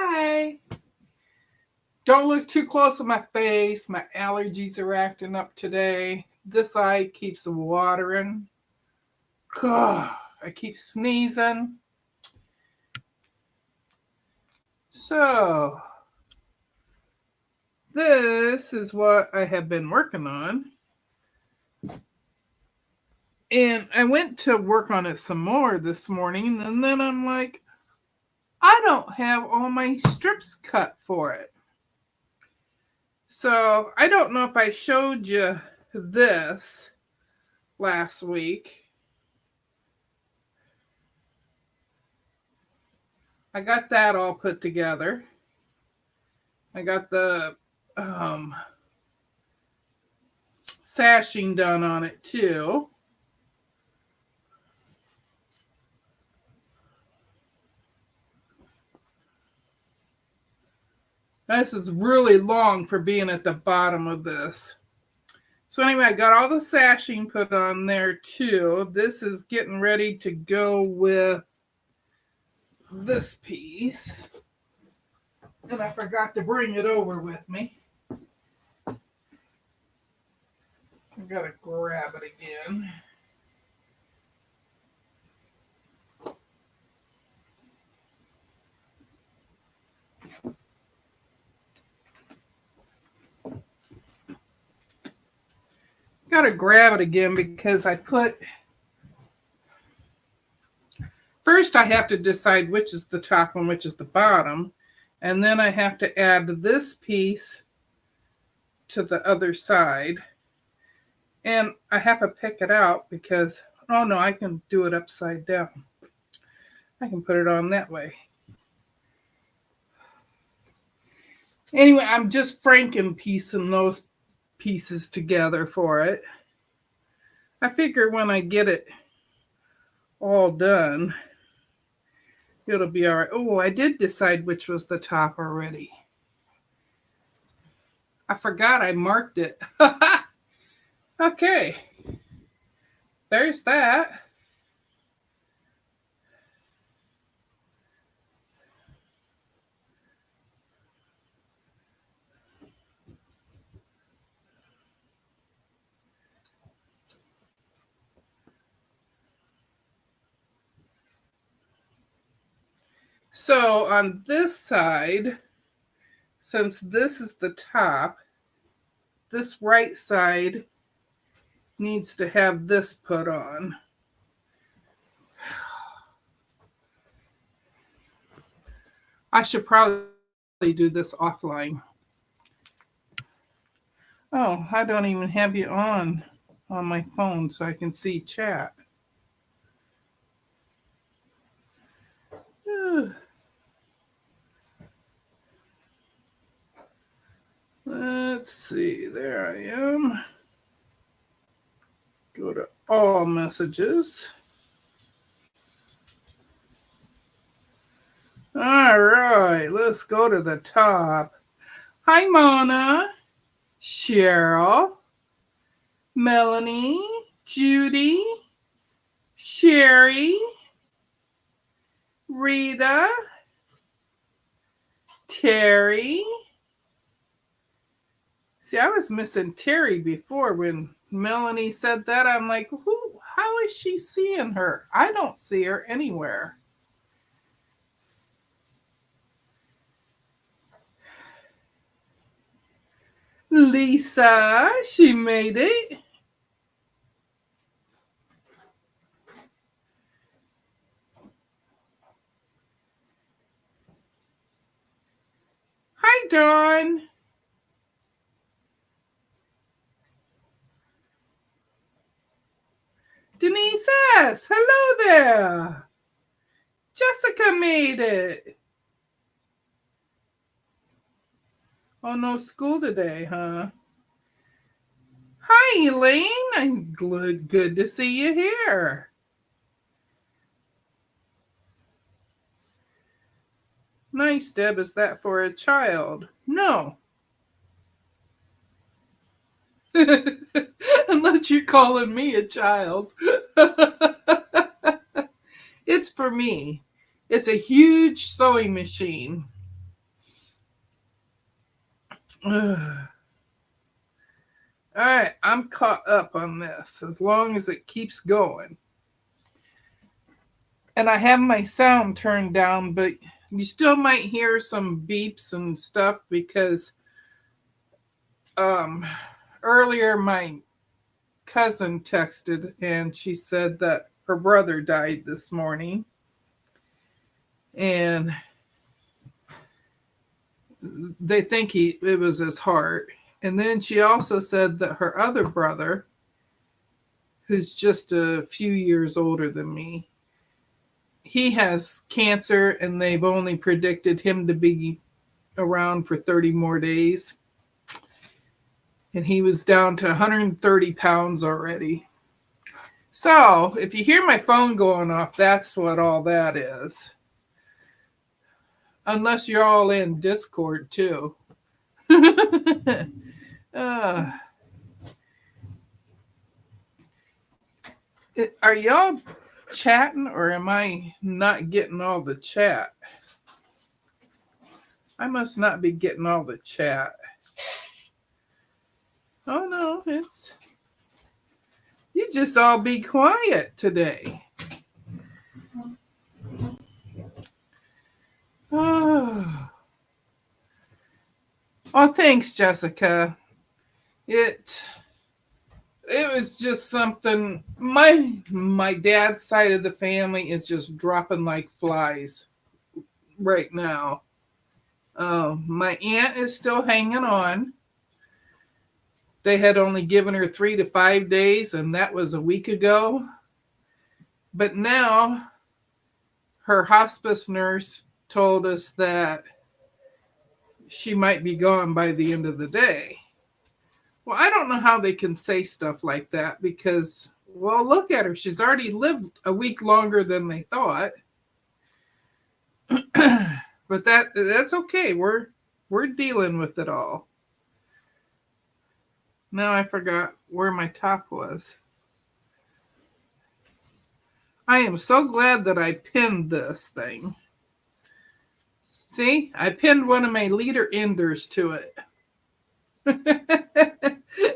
Hi. Don't look too close at my face. My allergies are acting up today. This eye keeps watering. I keep sneezing. So, this is what I have been working on. And I went to work on it some more this morning, and then I'm like, I don't have all my strips cut for it. So, I don't know if I showed you this last week. I got that all put together. I got the sashing done on it too. This is really long for being at the bottom of this. So anyway, I got all the sashing put on there too. This is getting ready to go with this piece. And I forgot to bring it over with me. I gotta grab it again. Gotta grab it again because I put... First, I have to decide which is the top and which is the bottom. And then I have to add this piece to the other side. And I have to pick it out because, oh no, I can do it upside down. I can put it on that way. Anyway, I'm just franken piecing those pieces together for it. I figure when I get it all done, it'll be all right. Oh, I did decide which was the top already. I forgot I marked it. Okay. There's that. So on this side, since this is the top, this right side needs to have this put on. I should probably do this offline. Oh, I don't even have you on my phone so I can see chat. Let's see, there I am. Go to all messages. All right, let's go to the top. Hi, Mona, Cheryl, Melanie, Judy, Sherry, Rita, Terry. See, I was missing Terry before when Melanie said that. I'm like, how is she seeing her? I don't see her anywhere. Lisa, she made it. Hi, Dawn. Denise S., hello there. Jessica made it. Oh, no school today, huh? Hi, Elaine. I'm good to see you here. Nice, Deb. Is that for a child? No. Unless you're calling me a child. It's for me. It's a huge sewing machine. Ugh. All right, I'm caught up on this as long as it keeps going. And I have my sound turned down, but you still might hear some beeps and stuff because earlier my cousin texted and she said that her brother died this morning. And they think it was his heart. And then she also said that her other brother, who's just a few years older than me, he has cancer and they've only predicted him to be around for 30 more days. And he was down to 130 pounds already. So if you hear my phone going off, that's what all that is. Unless you're all in Discord too. Are y'all chatting or am I not getting all the chat? I must not be getting all the chat. Oh no, it's you just all be quiet today. Oh, thanks, Jessica. It was just something. My dad's side of the family is just dropping like flies right now. My aunt is still hanging on. They had only given her 3 to 5 days, and that was a week ago. But now her hospice nurse told us that she might be gone by the end of the day. Well, I don't know how they can say stuff like that because, well, look at her. She's already lived a week longer than they thought. But that's okay. We're dealing with it all. Now I forgot where my top was. I am so glad that I pinned this thing. See, I pinned one of my leader enders to it.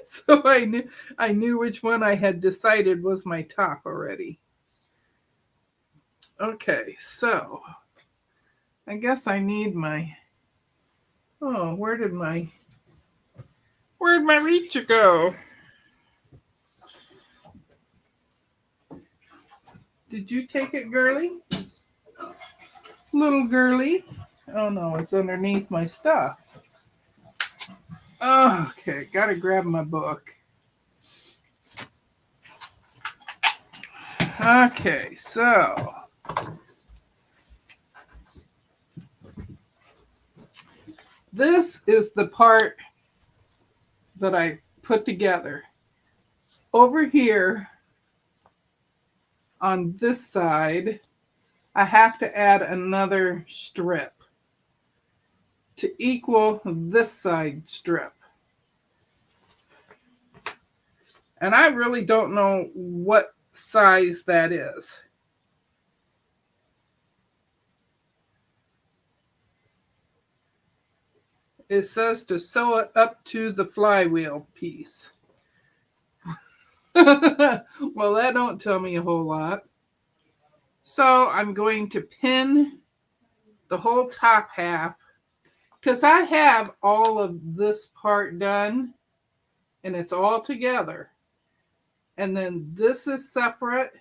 So I knew which one I had decided was my top already. Okay, so I guess I need my where'd my reacher go? Did you take it, girly? Little girly? Oh no, it's underneath my stuff. Okay, gotta grab my book. Okay, so this is the part that I put together. Over here on this side, I have to add another strip to equal this side strip. And I really don't know what size that is. It says to sew it up to the flywheel piece. Well, that don't tell me a whole lot. So I'm going to pin the whole top half because I have all of this part done and it's all together. And then this is separate.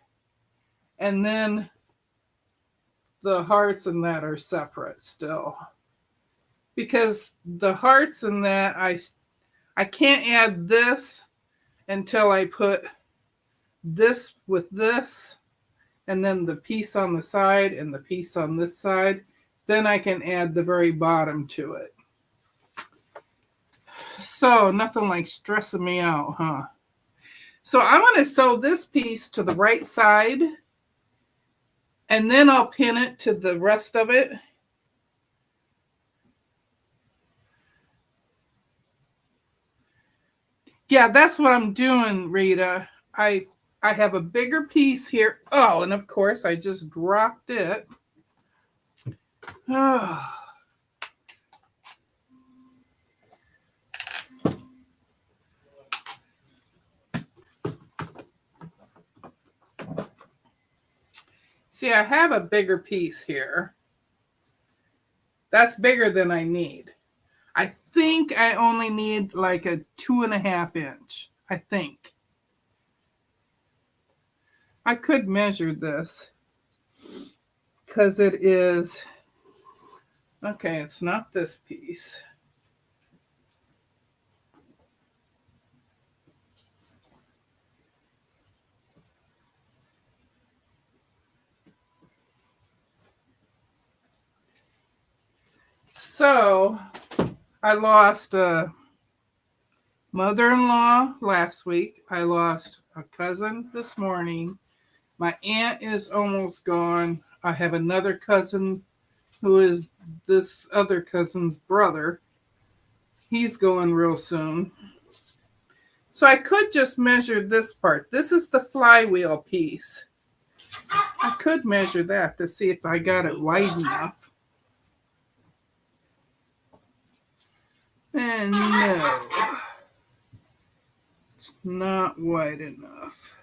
And then the hearts and that are separate still. Because the hearts and that, I can't add this until I put this with this. And then the piece on the side and the piece on this side. Then I can add the very bottom to it. So nothing like stressing me out, huh? So I'm going to sew this piece to the right side. And then I'll pin it to the rest of it. Yeah, that's what I'm doing, Rita. I have a bigger piece here. Oh, and of course I just dropped it. Oh. See, I have a bigger piece here. That's bigger than I need. I think I only need like a 2.5 inch. I think. I could measure this because it is, okay, it's not this piece. So I lost a mother-in-law last week. I lost a cousin this morning. My aunt is almost gone. I have another cousin who is this other cousin's brother. He's going real soon. So I could just measure this part. This is the flywheel piece. I could measure that to see if I got it wide enough. And no, it's not wide enough.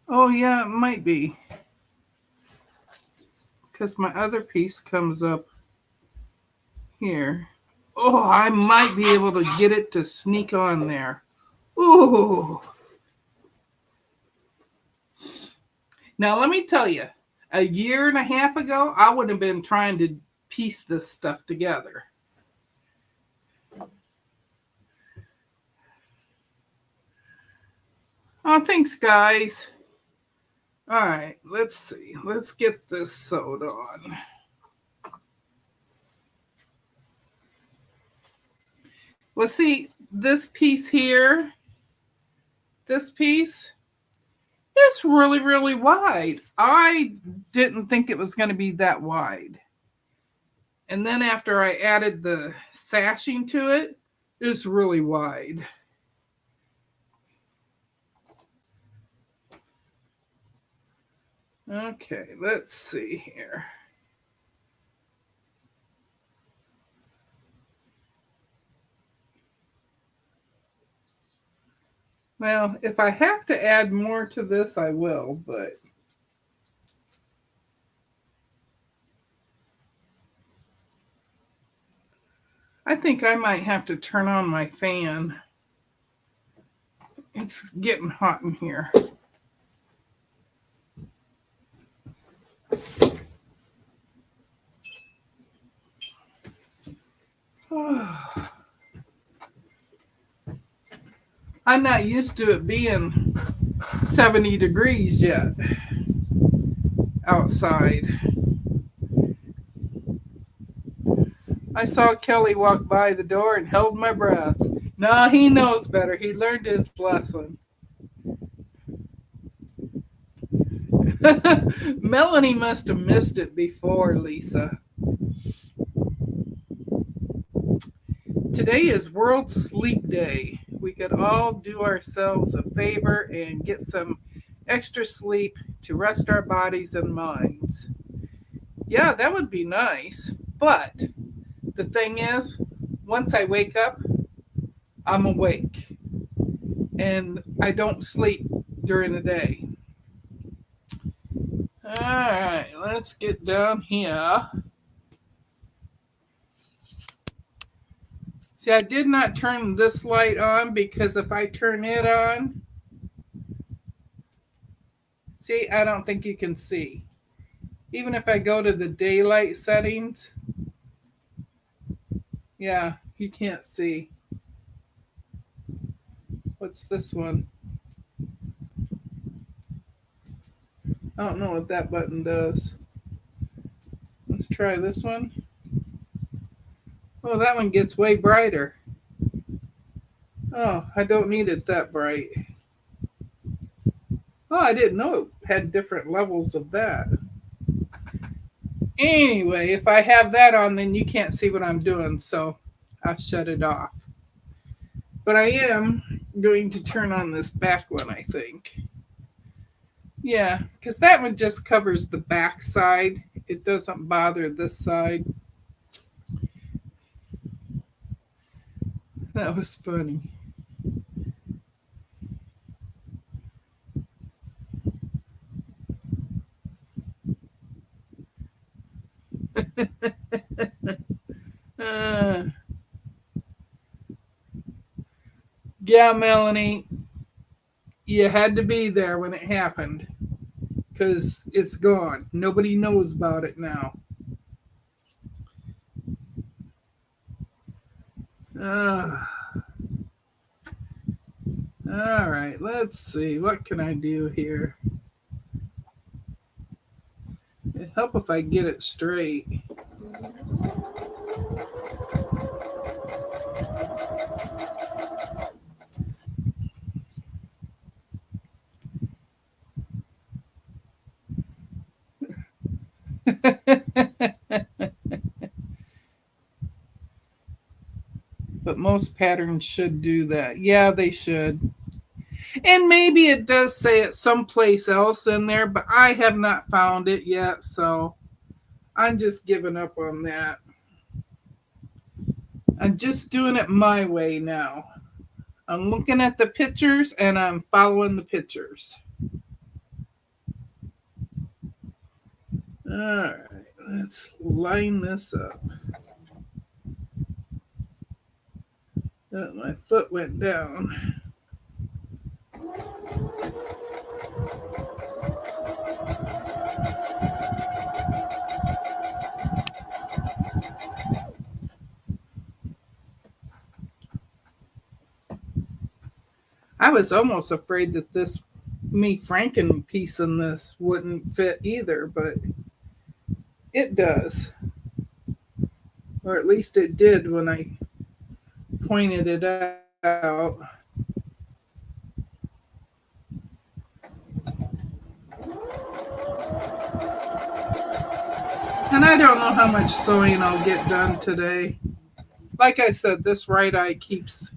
Oh yeah, it might be. Because my other piece comes up here. Oh, I might be able to get it to sneak on there. Ooh. Now, let me tell you, a year and a half ago, I would have been trying to piece this stuff together. Oh, thanks, guys. All right, let's see. Let's get this sewed on. Well, see, this piece here, this piece, it's really, really wide. I didn't think it was going to be that wide. And then after I added the sashing to it, it's really wide. Okay, let's see here. Well, if I have to add more to this, I will, but I think I might have to turn on my fan. It's getting hot in here. I'm not used to it being 70 degrees yet outside. I saw Kelly walk by the door and held my breath. No, he knows better. He learned his lesson. Melanie must have missed it before, Lisa. Today is World Sleep Day. We could all do ourselves a favor and get some extra sleep to rest our bodies and minds. Yeah, that would be nice. But the thing is, once I wake up, I'm awake. And I don't sleep during the day. All right, let's get down here. See, I did not turn this light on because if I turn it on, see, I don't think you can see. Even if I go to the daylight settings, yeah, you can't see. What's this one? I don't know what that button does. Let's try this one. Oh, that one gets way brighter. Oh, I don't need it that bright. Oh, I didn't know it had different levels of that. Anyway, if I have that on, then you can't see what I'm doing, so I'll shut it off. But I am going to turn on this back one, I think. Yeah, because that one just covers the back side. It doesn't bother this side. That was funny. uh, yeah, Melanie, you had to be there when it happened because it's gone. Nobody knows about it now. Uh, all right, let's see. What can I do here? It'd help if I get it straight. But most patterns should do that. Yeah, they should. And maybe it does say it someplace else in there, but I have not found it yet. So I'm just giving up on that. I'm just doing it my way now. I'm looking at the pictures and I'm following the pictures. All right, let's line this up. Oh, my foot went down. I was almost afraid that this me Franken piece in this wouldn't fit either, but it does. Or at least it did when I pointed it out. And I don't know how much sewing I'll get done today. Like I said, this right eye keeps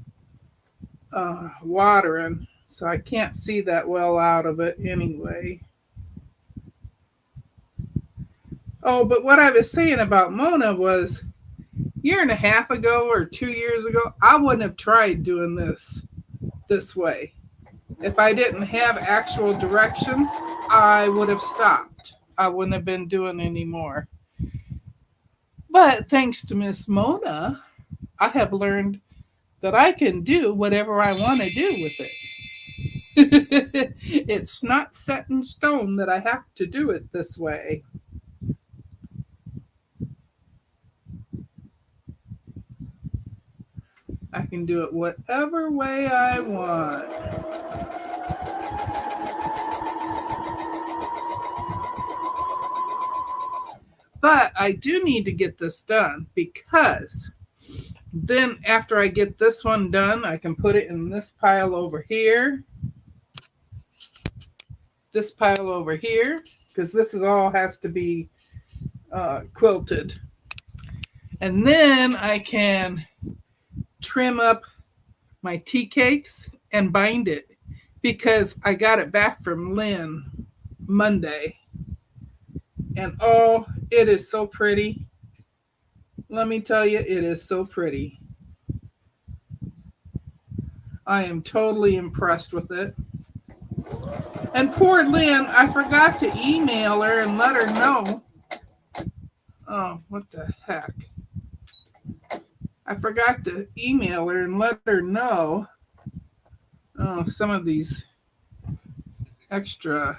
watering, so I can't see that well out of it anyway. Oh, but what I was saying about Mona was year and a half ago or 2 years ago, I wouldn't have tried doing this way. If I didn't have actual directions, I would have stopped. I wouldn't have been doing any more. But thanks to Miss Mona, I have learned that I can do whatever I want to do with it. It's not set in stone that I have to do it this way. I can do it whatever way I want. But I do need to get this done because then after I get this one done, I can put it in this pile over here. This pile over here, because this is all has to be quilted. And then I can trim up my tea cakes and bind it because I got it back from Lynn Monday. And oh, it is so pretty. Let me tell you, it is so pretty. I am totally impressed with it. And poor Lynn, I forgot to email her and let her know. Oh, what the heck. I forgot to email her and let her know. Oh, some of these extra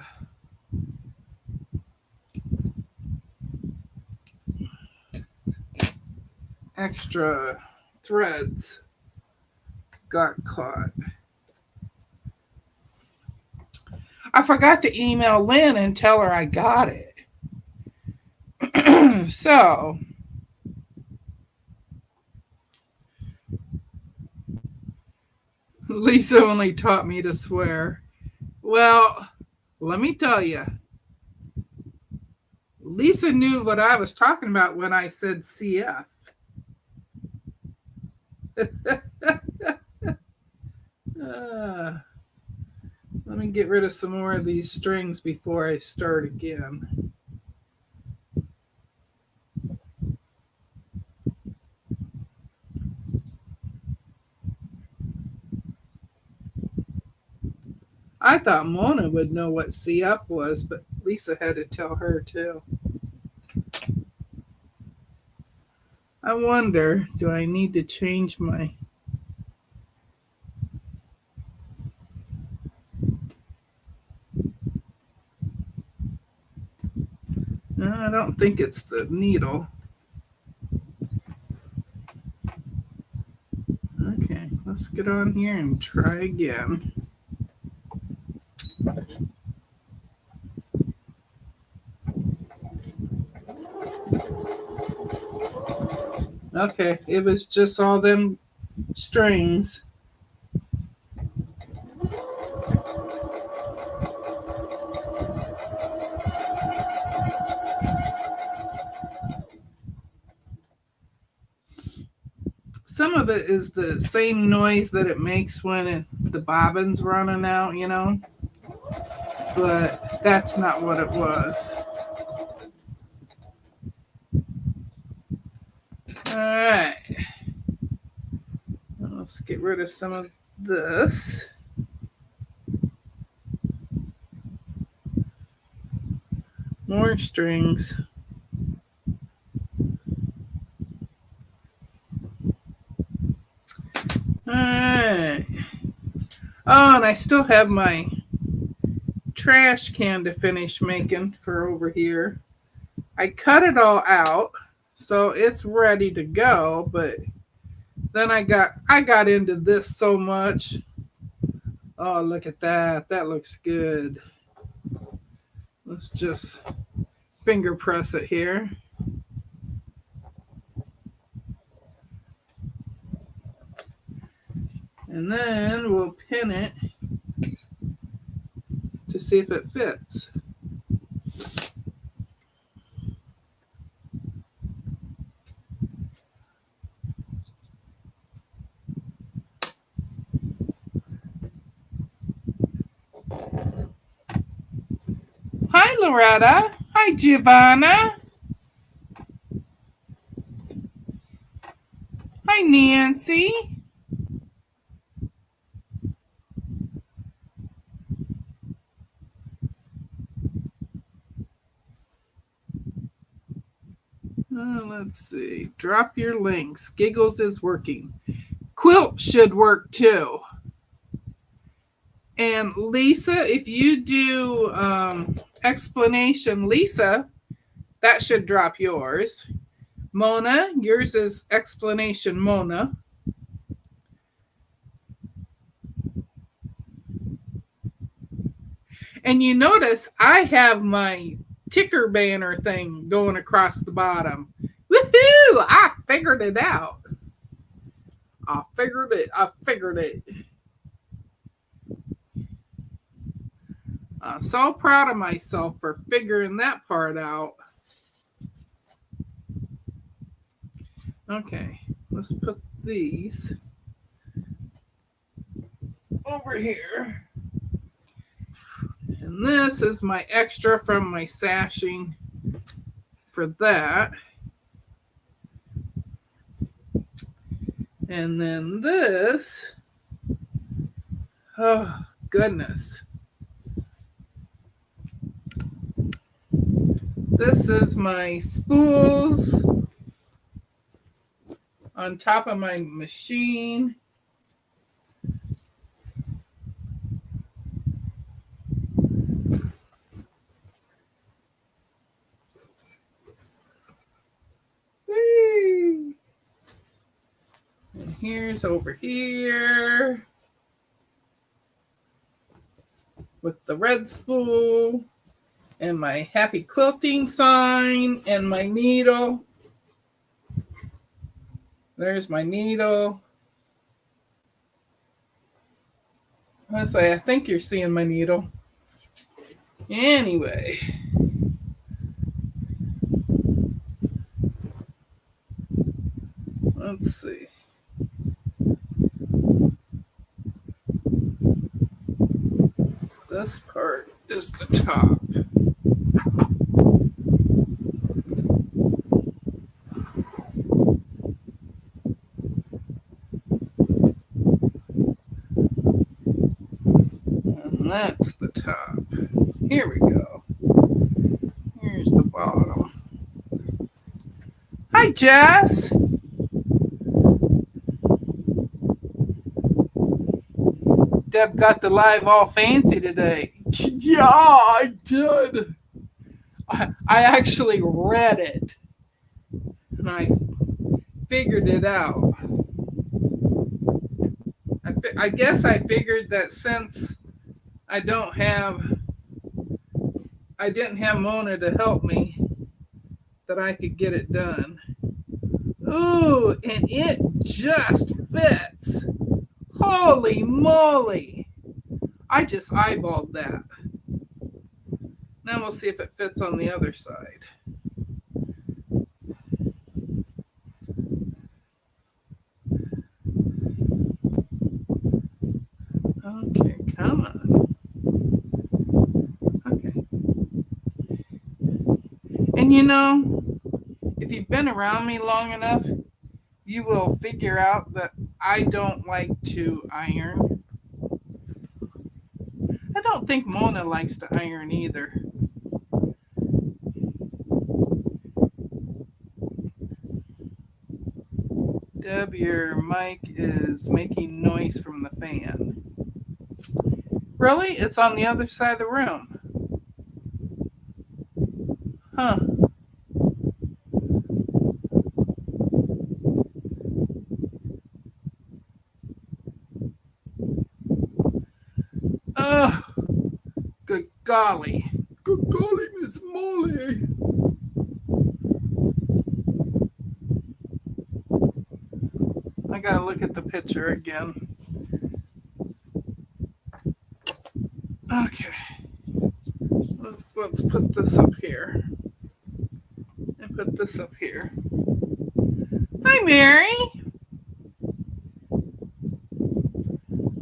threads got caught. I forgot to email Lynn and tell her I got it. So, Lisa only taught me to swear. Well, let me tell you, Lisa knew what I was talking about when I said CF. Let me get rid of some more of these strings before I start again. I thought Mona would know what CF was, but Lisa had to tell her too. I wonder, do I need to change my... No, I don't think it's the needle. Okay, let's get on here and try again. Okay, it was just all them strings. Some of it is the same noise that it makes when the bobbin's running out, you know, but that's not what it was. All right, let's get rid of some of this. More strings. Alright. Oh, and I still have my trash can to finish making for over here. I cut it all out, so it's ready to go, but then I got into this so much. Oh, look at that. That looks good. Let's just finger press it here. And then we'll pin it to see if it fits. Hi, Loretta. Hi, Giovanna. Hi, Nancy. Let's see. Drop your links. Giggles is working. Quilt should work too. And Lisa, if you do explanation, Lisa, that should drop yours. Mona, yours is explanation, Mona. And you notice I have my ticker banner thing going across the bottom. Woohoo! I figured it out. I figured it. I'm so proud of myself for figuring that part out. Okay, let's put these over here. And this is my extra from my sashing for that. And then this, oh goodness. This is my spools on top of my machine. Whee! And here's over here with the red spool and my happy quilting sign and my needle. There's my needle. I think you're seeing my needle. Anyway. Let's see. This part is the top. And that's the top. Here we go. Here's the bottom. Hi, Jess. Deb got the live all fancy today. Yeah, I did. I actually read it and I figured it out. I guess I figured that since I don't have, I didn't have Mona to help me, that I could get it done. Ooh, and it just fits. Holy moly. I just eyeballed that. Now we'll see if it fits on the other side. Okay, come on. Okay. And you know, if you've been around me long enough, you will figure out that I don't like to iron. I don't think Mona likes to iron either. Deb, your mic is making noise from the fan. Really? It's on the other side of the room. Huh. Ugh. Good golly. Good golly, Miss Molly. I gotta look at the picture again. Okay. Let's put this up here. And put this up here. Hi, Mary.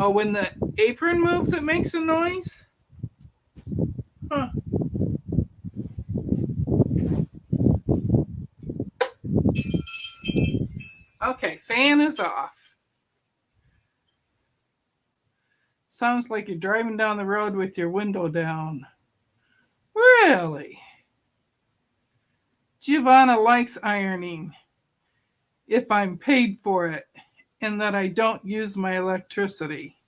Oh, when the apron moves, it makes a noise? Huh. Okay, fan is off. Sounds like you're driving down the road with your window down. Really? Giovanna likes ironing if I'm paid for it and that I don't use my electricity.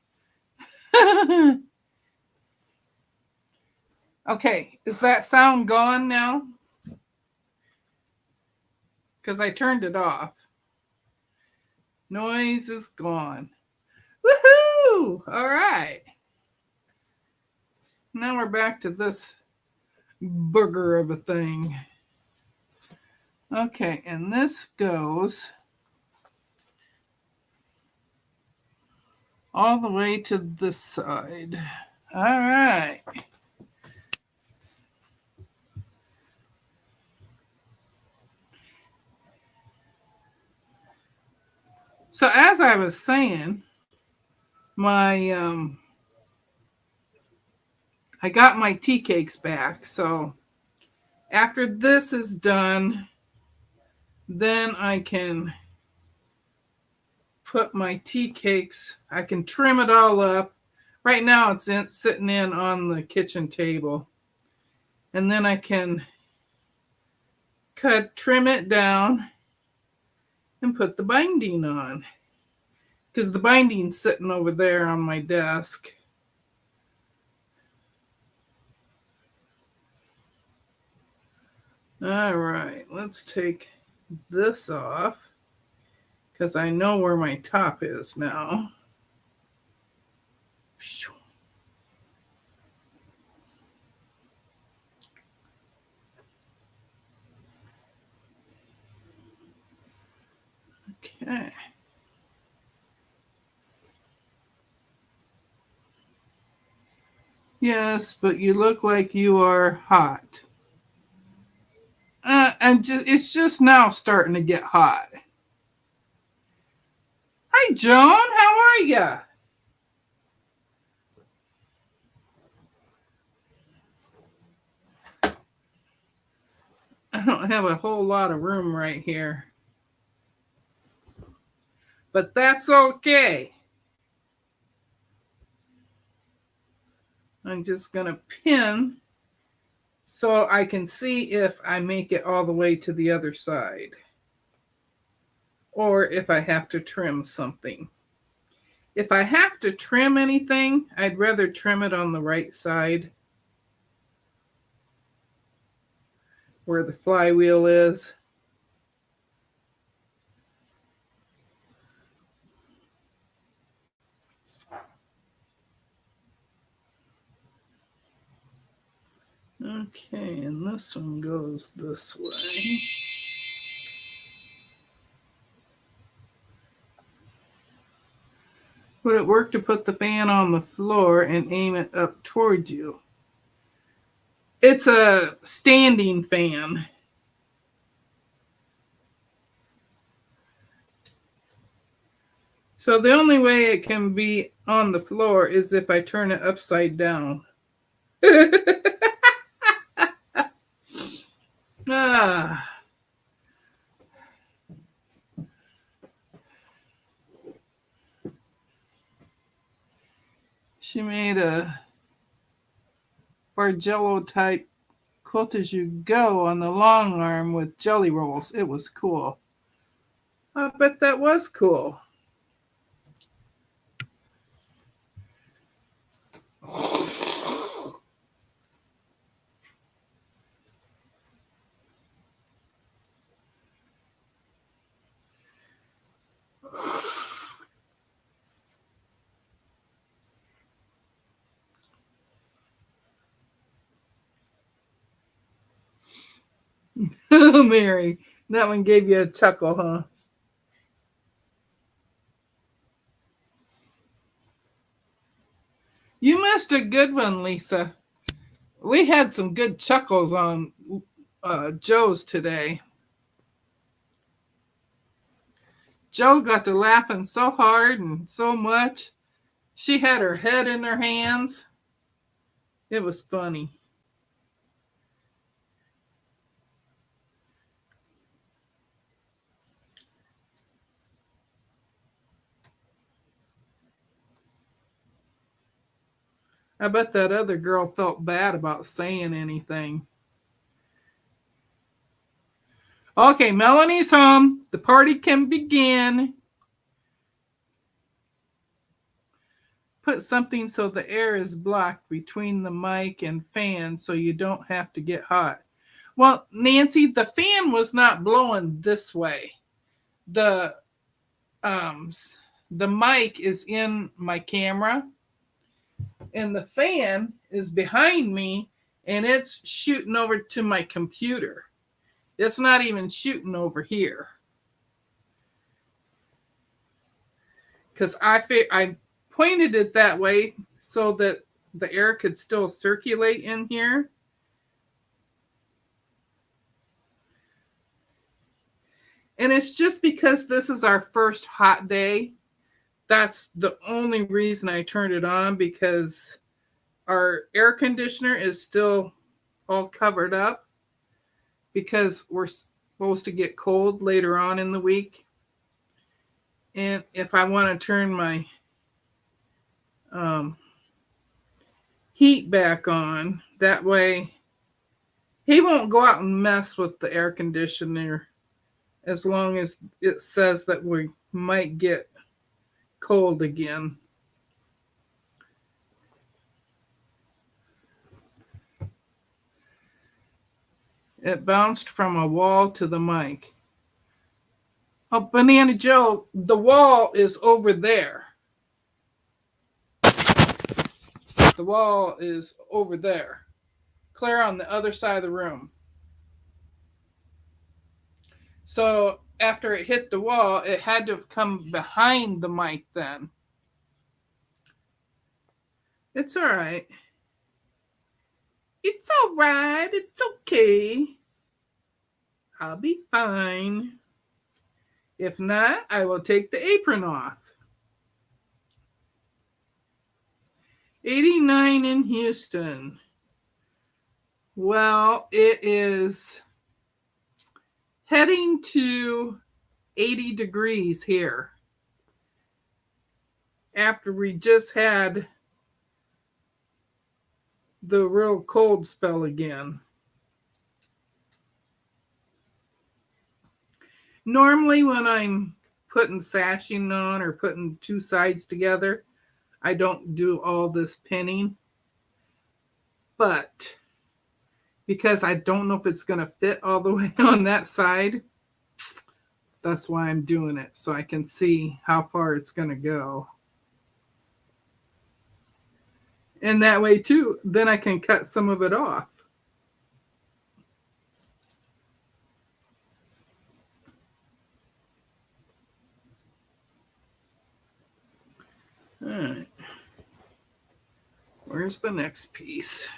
Okay, is that sound gone now? Because I turned it off. Noise is gone. Woohoo! All right. Now we're back to this booger of a thing. Okay, and this goes all the way to this side. All right. So as I was saying, I got my tea cakes back. So after this is done, then I can put my tea cakes, I can trim it all up. Right now it's sitting in on the kitchen table. And then I can trim it down and put the binding on. Because the binding's sitting over there on my desk. All right, let's take this off because I know where my top is now. Okay. Yes, but you look like you are hot. It's just now starting to get hot. Hi, Joan. How are you? I don't have a whole lot of room right here. But that's okay. I'm just going to pin so I can see if I make it all the way to the other side or if I have to trim something. If I have to trim anything, I'd rather trim it on the right side where the flywheel is. Okay, and this one goes this way. Would it work to put the fan on the floor and aim it up toward you? It's a standing fan. So the only way it can be on the floor is if I turn it upside down. Ah. She made a Bargello type quilt as you go on the long arm with jelly rolls. It was cool. I bet that was cool. Mary, that one gave you a chuckle, huh? You missed a good one, Lisa. We had some good chuckles on Joe's today. Joe got to laughing so hard and so much. She had her head in her hands. It was funny. I bet that other girl felt bad about saying anything. Okay, Melanie's home. The party can begin. Put something so the air is blocked between the mic and fan so you don't have to get hot. Well, Nancy, the fan was not blowing this way. The um the mic is in my camera and the fan is behind me and it's shooting over to my computer. It's not even shooting over here. Because I pointed it that way so that the air could still circulate in here. And it's just because this is our first hot day. That's the only reason I turned it on, because our air conditioner is still all covered up because we're supposed to get cold later on in the week. And if I want to turn my heat back on, that way he won't go out and mess with the air conditioner as long as it says that we might get cold again. It bounced from a wall to the mic. Oh, Banana Joe, the wall is over there. The wall is over there. Clear on the other side of the room. So after it hit the wall, it had to have come behind the mic then. It's all right. It's all right. It's okay. I'll be fine. If not, I will take the apron off. 89 in Houston. Well, it is heading to 80 degrees here after we just had the real cold spell again. Normally when I'm putting sashing on or putting two sides together. I don't do all this pinning. But because I don't know if it's going to fit all the way on that side, that's why I'm doing it, so I can see how far it's going to go. And that way too, then I can cut some of it off. All right. Where's the next piece?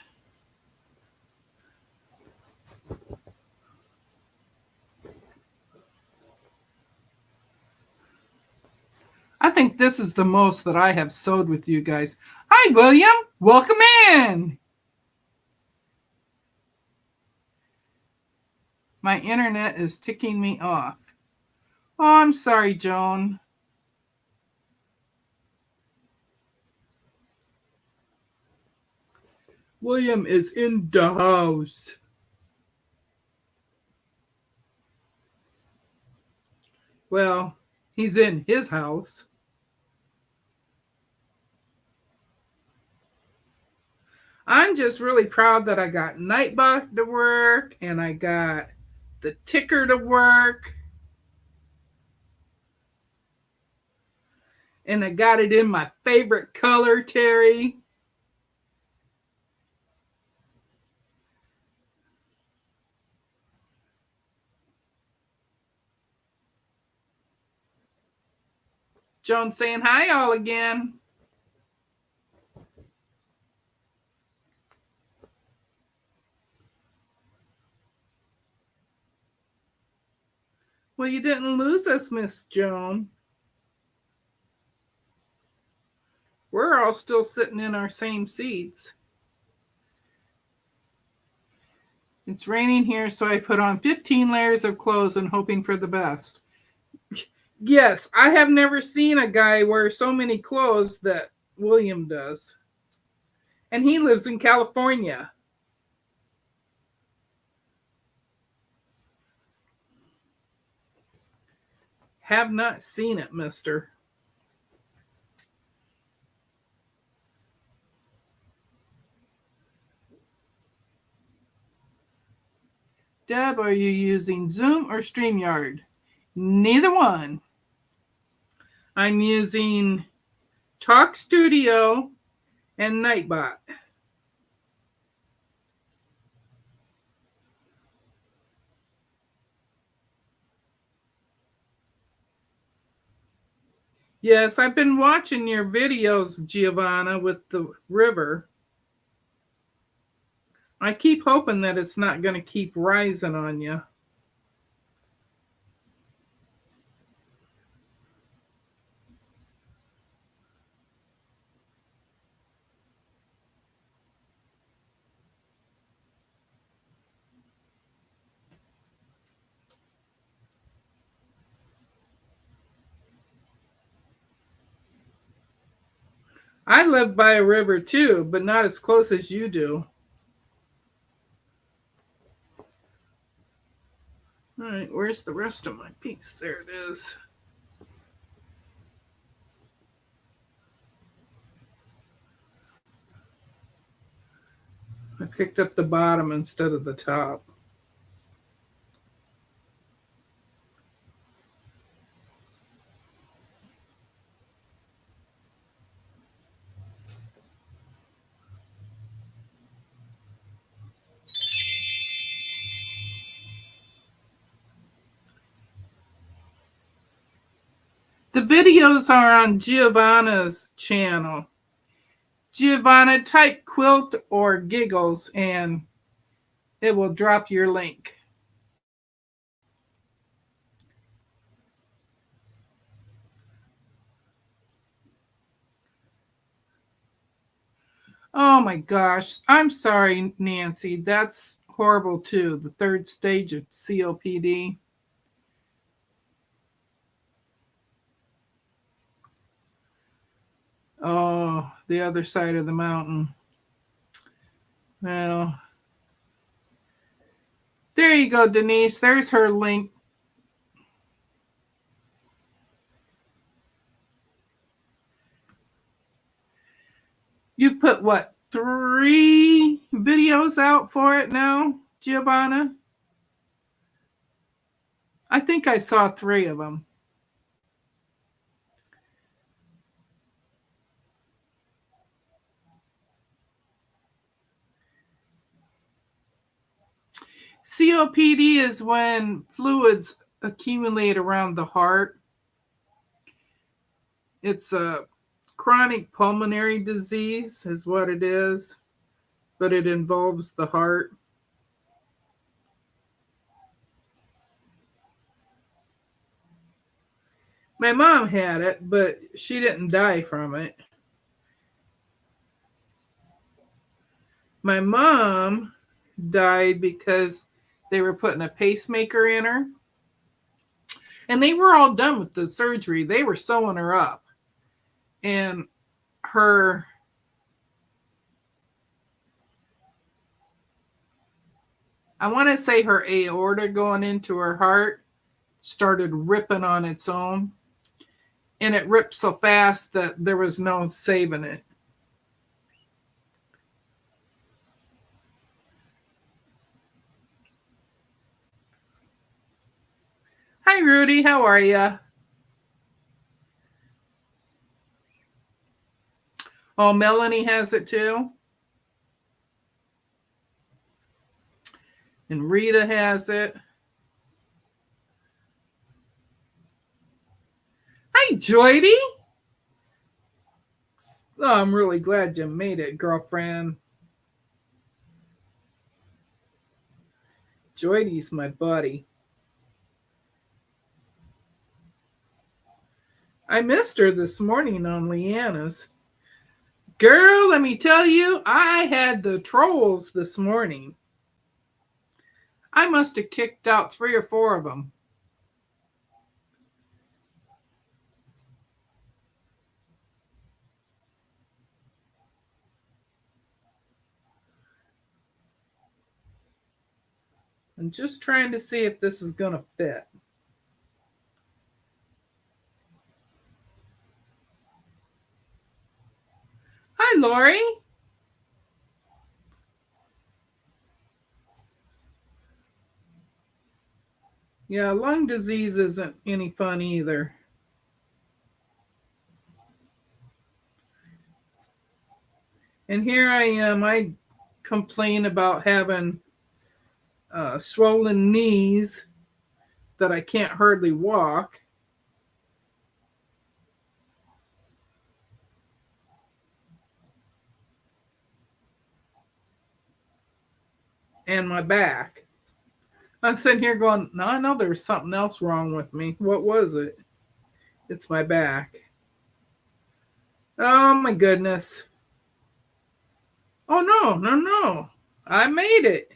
I think this is the most that I have sewed with you guys. Hi, William. Welcome in. My internet is ticking me off. Oh, I'm sorry, Joan. William is in the house. Well, he's in his house. I'm just really proud that I got Nightbot to work and I got the ticker to work. And I got it in my favorite color, Terry. Joan saying hi all again. Well, you didn't lose us, Miss Joan. We're all still sitting in our same seats. It's raining here, so I put on 15 layers of clothes and hoping for the best. Yes, I have never seen a guy wear so many clothes that William does. And he lives in California. Have not seen it, mister. Deb, are you using Zoom or StreamYard? Neither one. I'm using Talk Studio and Nightbot. Yes, I've been watching your videos, Giovanna, with the river. I keep hoping that it's not going to keep rising on you. I live by a river too, but not as close as you do. All right, where's the rest of my piece? There it is. I picked up the bottom instead of the top. The videos are on Giovanna's channel. Giovanna, type quilt or giggles and it will drop your link. Oh my gosh. I'm sorry, Nancy. That's horrible too. The third stage of COPD. Oh, the other side of the mountain. Well, there you go, Denise. There's her link. what, 3 videos out for it now, Giovanna? I think I saw 3 of them. COPD is when fluids accumulate around the heart. It's a chronic pulmonary disease is what it is, but it involves the heart. My mom had it, but she didn't die from it. My mom died because they were putting a pacemaker in her. And they were all done with the surgery. They were sewing her up. And her I want to say her aorta going into her heart started ripping on its own. And it ripped so fast that there was no saving it. Hi, Rudy. How are you? Oh, Melanie has it too. And Rita has it. Hi, Joydy. Oh, I'm really glad you made it, girlfriend. Joydy's my buddy. I missed her this morning on Leanna's. Girl, let me tell you, I had the trolls this morning. I must have kicked out 3 or 4 of them. I'm just trying to see if this is going to fit. Hi, Lori. Yeah, lung disease isn't any fun either. And here I am. I complain about having swollen knees that I can't hardly walk. And my back. I'm sitting here going, no, I know there's something else wrong with me. What was it? It's my back. Oh my goodness. Oh no. I made it.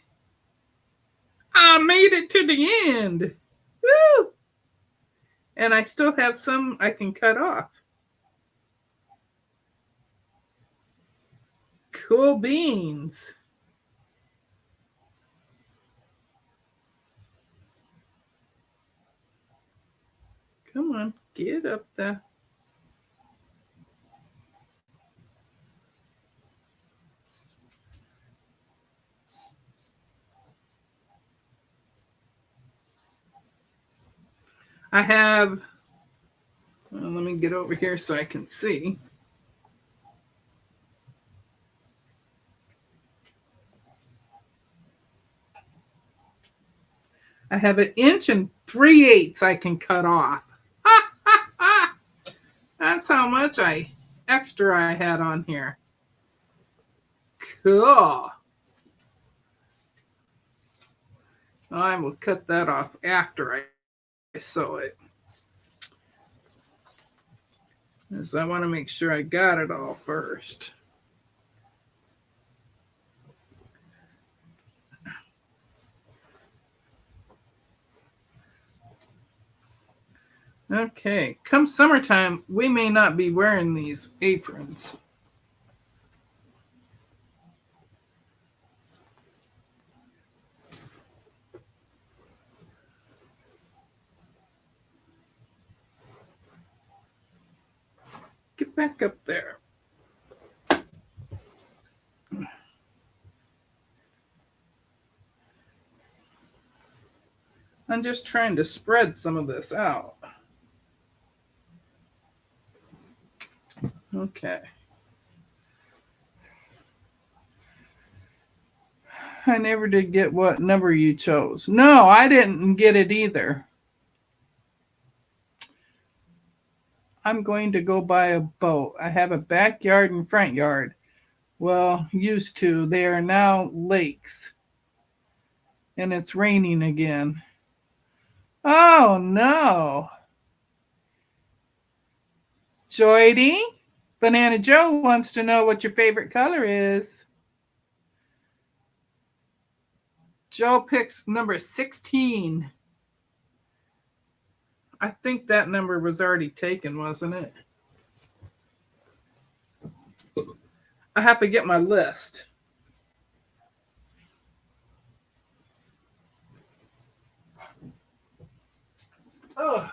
I made it to the end. Woo! And I still have some I can cut off. Cool beans. Come on, get up there. I have, well, let me get over here so I can see. I have 1 inch and 3/8 I can cut off. That's how much extra I had on here. Cool. I will cut that off after I sew it. Because I want to make sure I got it all first. Okay, come summertime, we may not be wearing these aprons. Get back up there. I'm just trying to spread some of this out. Okay. I never did get what number you chose. No, I didn't get it either. I'm going to go buy a boat. I have a backyard and front yard. Well, used to. They are now lakes. And it's raining again. Oh, no. Joydy, Banana Joe wants to know what your favorite color is. Joe picks number 16. I think that number was already taken, wasn't it? I have to get my list. Oh.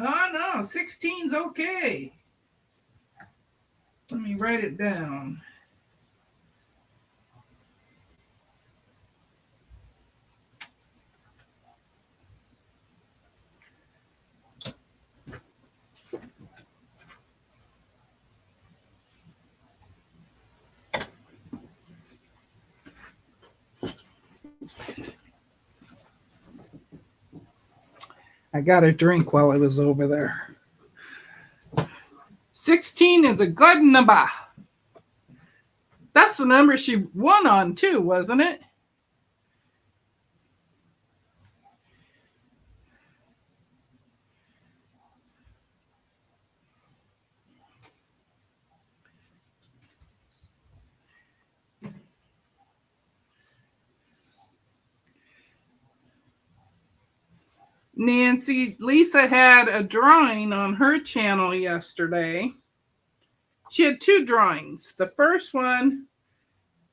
Oh, no, 16's okay. Let me write it down. I got a drink while I was over there. 16 is a good number. That's the number she won on too, wasn't it? Nancy, Lisa had a drawing on her channel yesterday. She had two drawings. The first one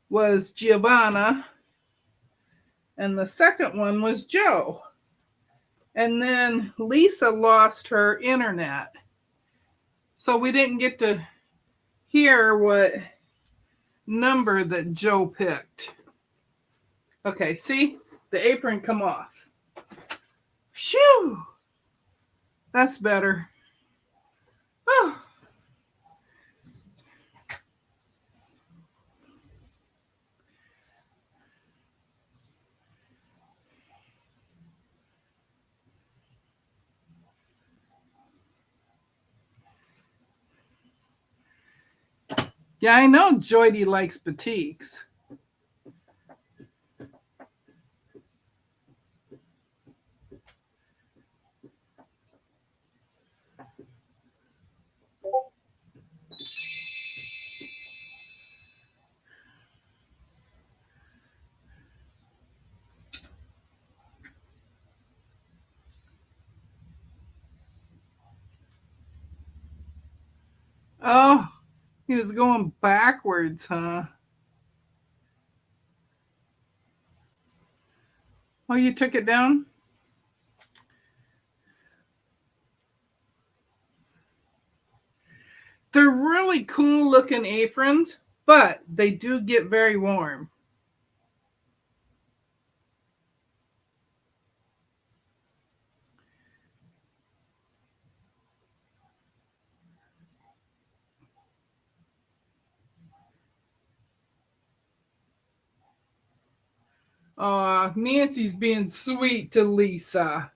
was Giovanna, and the second one was Joe. And then Lisa lost her internet. So we didn't get to hear what number that Joe picked. Okay, see? The apron come off. Phew! That's better. Oh. Yeah, I know Joydy likes batiks. Oh, he was going backwards, huh? Oh, you took it down? They're really cool looking aprons, but they do get very warm. Nancy's being sweet to Lisa.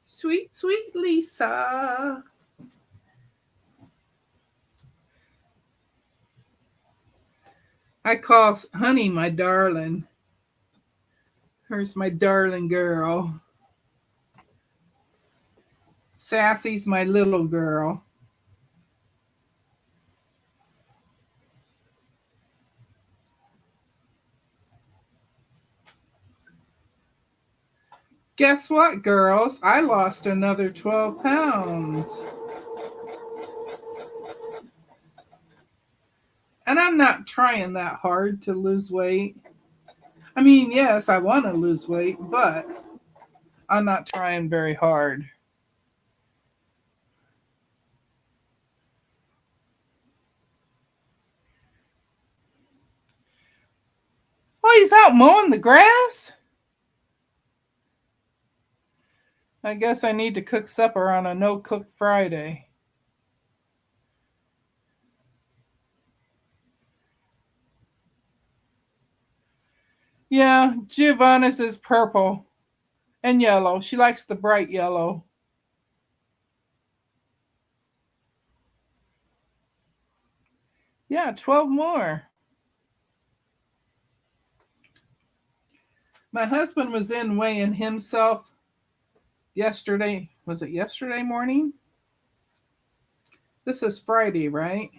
Sweet, sweet Lisa. I call Honey my darling. Here's my darling girl. Sassy's my little girl. Guess what, girls? I lost another 12 pounds. And I'm not trying that hard to lose weight. I mean, yes, I want to lose weight, but I'm not trying very hard. Oh, he's out mowing the grass? I guess I need to cook supper on a no cook Friday. Yeah, Giovanna's is purple and yellow. She likes the bright yellow. Yeah, 12 more. My husband was in weighing himself yesterday. Was it yesterday morning? This is Friday, right?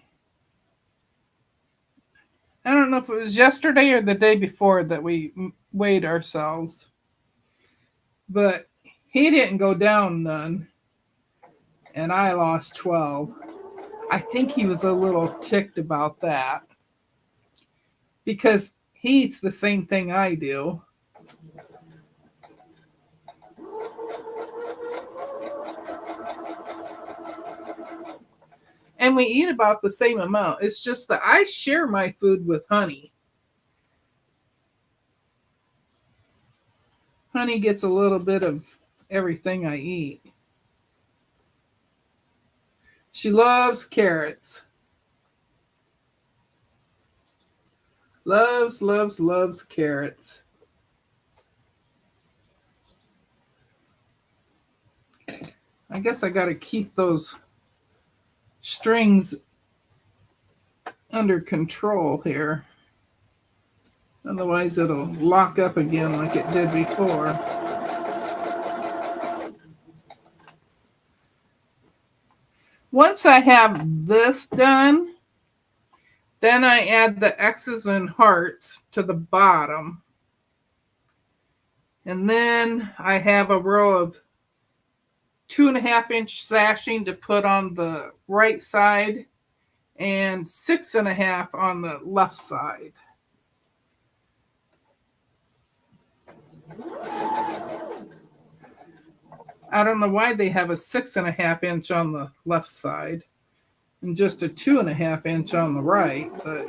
I don't know if it was yesterday or the day before that we weighed ourselves, but he didn't go down none, and I lost 12. I think he was a little ticked about that because he eats the same thing I do. And we eat about the same amount. It's just that I share my food with Honey. Honey gets a little bit of everything I eat. She loves carrots. Loves, loves, loves carrots. I guess I got to keep those strings under control here. Otherwise, it'll lock up again like it did before. Once I have this done, then I add the X's and hearts to the bottom. And then I have a row of 2.5-inch sashing to put on the right side and 6.5 on the left side. I don't know why they have a 6.5-inch on the left side and just a 2.5-inch on the right, but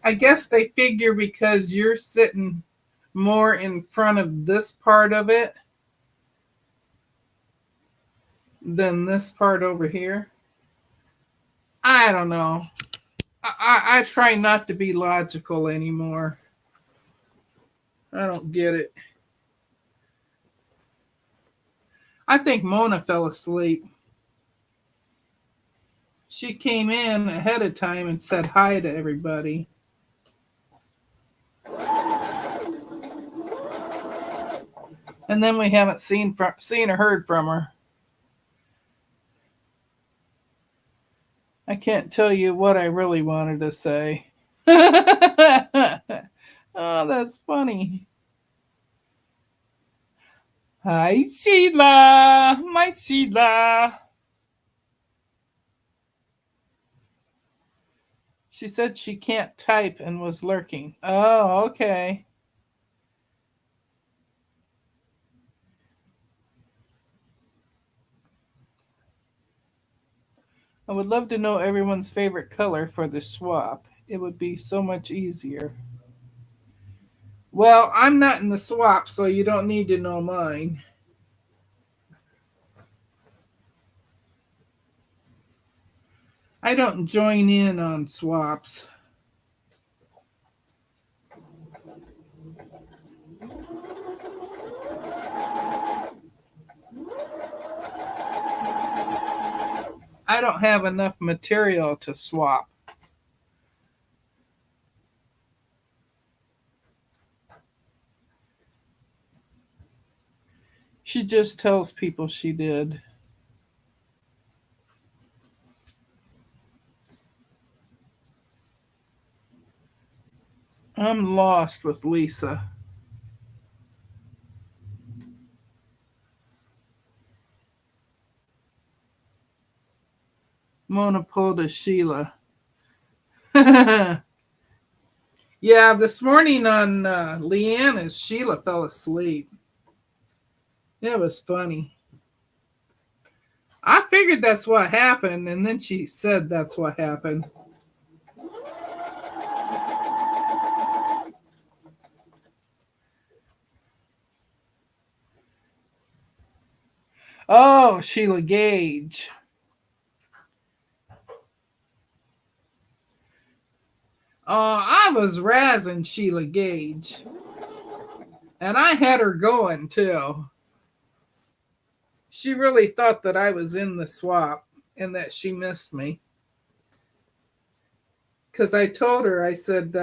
I guess they figure because you're sitting more in front of this part of it than this part over here. I don't know. I try not to be logical anymore. I don't get it. I think Mona fell asleep. She came in ahead of time and said hi to everybody. And then we haven't seen or heard from her. I can't tell you what I really wanted to say. Oh, that's funny. Hi, Sheila. My Sheila. She said she can't type and was lurking. Oh, okay. I would love to know everyone's favorite color for the swap. It would be so much easier. Well, I'm not in the swap, so you don't need to know mine. I don't join in on swaps. I don't have enough material to swap. She just tells people she did. I'm lost with Lisa. Mona pulled a Sheila. Yeah, this morning on Leanna's, Sheila fell asleep. It was funny. I figured that's what happened, and then she said that's what happened. Oh, Sheila Gage. Oh, I was razzing Sheila Gage. And I had her going too. She really thought that I was in the swap and that she missed me. Because I told her, I said,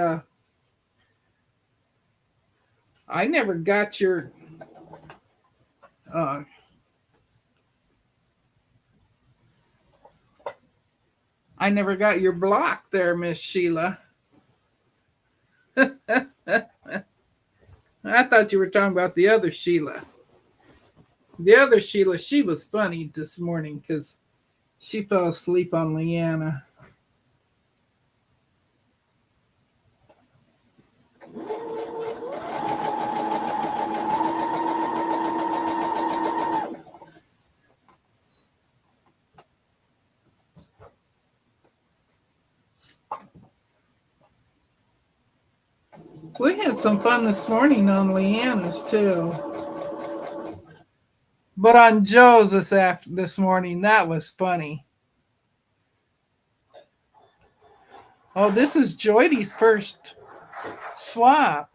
I never got your uh, I never got your block there, Miss Sheila. I thought you were talking about the other Sheila. The other Sheila, she was funny this morning because she fell asleep on Leanna. We had some fun this morning on Leanna's too. But on Joe's this morning, that was funny. Oh, this is Joydy's first swap.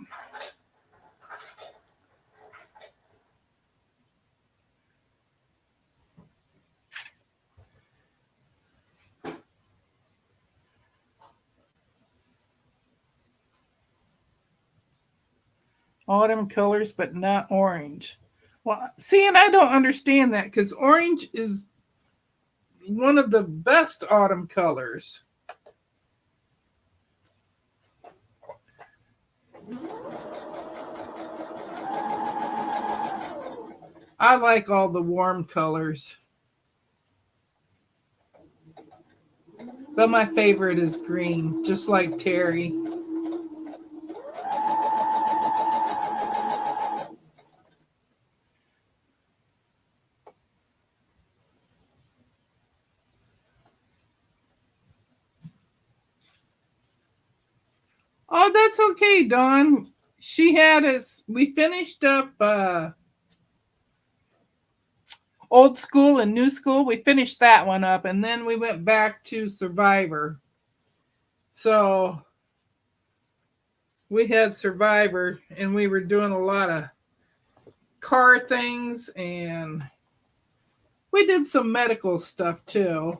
Autumn colors, but not orange. Well, see, and I don't understand that because orange is one of the best autumn colors. I like all the warm colors. But my favorite is green, just like Terry. Oh, that's okay, Dawn. She had us, we finished up Old School and New School. We finished that one up, and then we went back to Survivor. So we had Survivor, and we were doing a lot of car things, and we did some medical stuff too.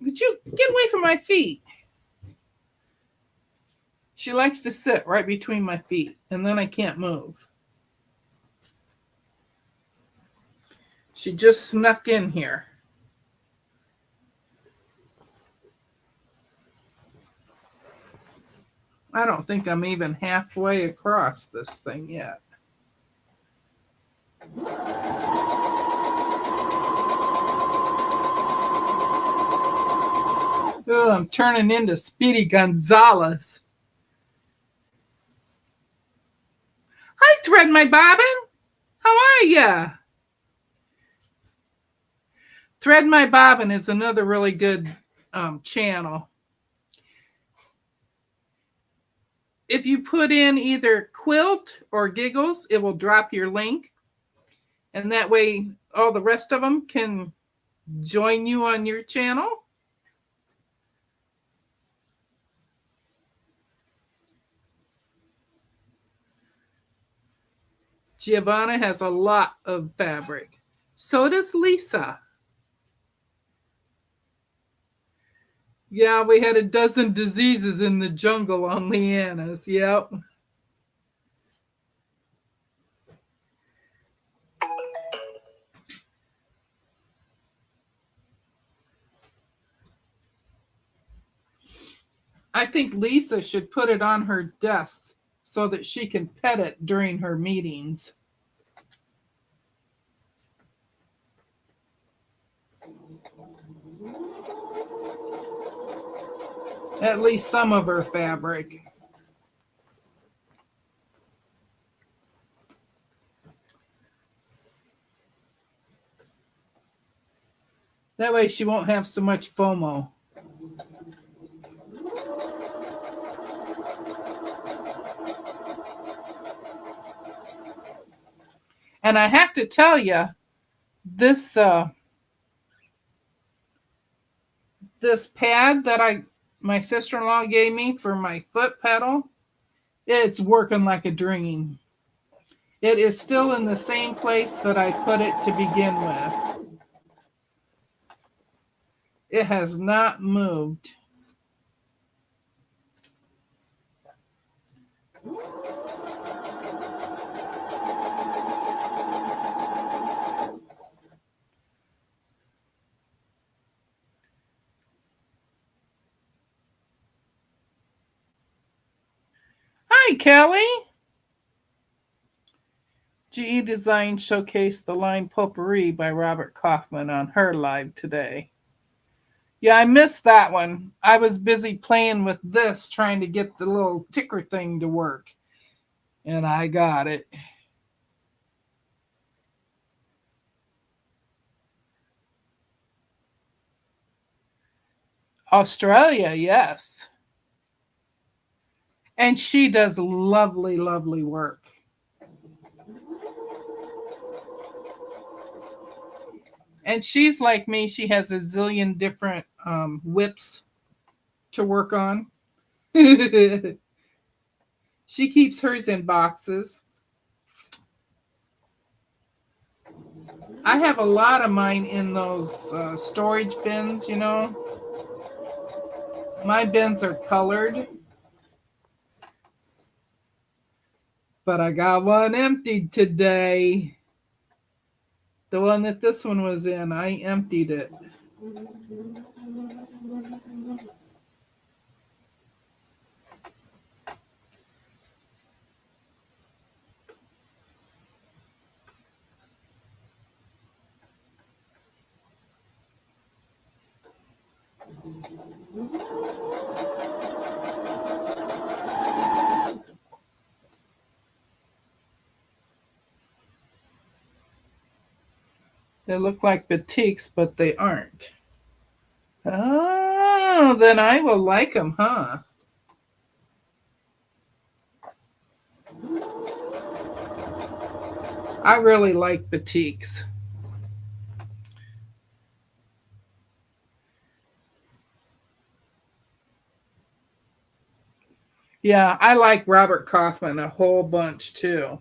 Could you get away from my feet? She likes to sit right between my feet, and then I can't move. She just snuck in here. I don't think I'm even halfway across this thing yet. Oh, I'm turning into Speedy Gonzalez. Hi, Thread My Bobbin. How are ya? Thread My Bobbin is another really good channel. If you put in either Quilt or Giggles, it will drop your link. And that way, all the rest of them can join you on your channel. Giovanna has a lot of fabric. So does Lisa. Yeah, we had a dozen diseases in the jungle on Leanna's. Yep. I think Lisa should put it on her desk so that she can pet it during her meetings. At least some of her fabric. That way she won't have so much FOMO. And I have to tell you, this this pad that my sister-in-law gave me for my foot pedal, it's working like a dream. It is still in the same place that I put it to begin with. It has not moved. Hi, Kelly. GE Design showcased the line Potpourri by Robert Kaufman on her live today. Yeah, I missed that one. I was busy playing with this, trying to get the little ticker thing to work. And I got it. Australia, yes. And she does lovely, lovely work. And she's like me. She has a zillion different whips to work on. She keeps hers in boxes. I have a lot of mine in those storage bins, you know. My bins are colored. But I got one emptied today. The one that this one was in, I emptied it. They look like batiks, but they aren't. Oh, then I will like them, huh? I really like batiks. Yeah, I like Robert Kaufman a whole bunch too.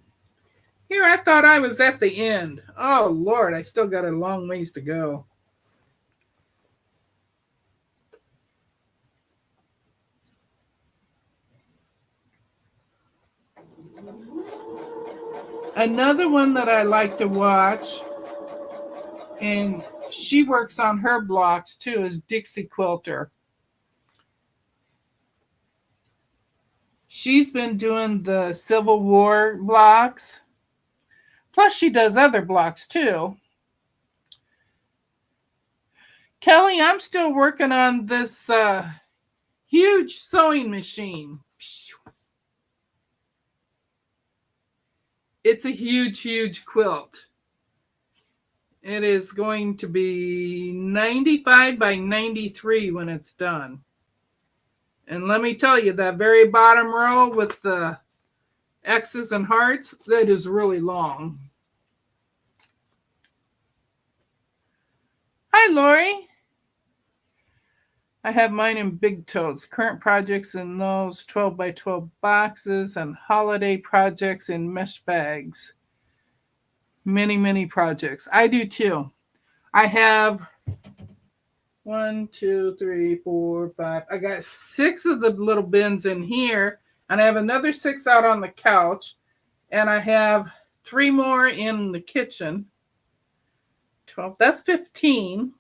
Here, I thought I was at the end. Oh, Lord, I still got a long ways to go. Another one that I like to watch, and she works on her blocks too, is Dixie Quilter. She's been doing the Civil War blocks. Plus, she does other blocks too. Kelly, I'm still working on this huge sewing machine. It's a huge, huge quilt. It is going to be 95 by 93 when it's done. And let me tell you, that very bottom row with the X's and hearts, that is really long. Hi, Lori. I have mine in big totes. Current projects in those 12 by 12 boxes and holiday projects in mesh bags. Many, many projects. I do too. I have 1, 2, 3, 4, 5. I got 6 of the little bins in here, and I have another 6 out on the couch, and I have 3 more in the kitchen. 12. That's 15.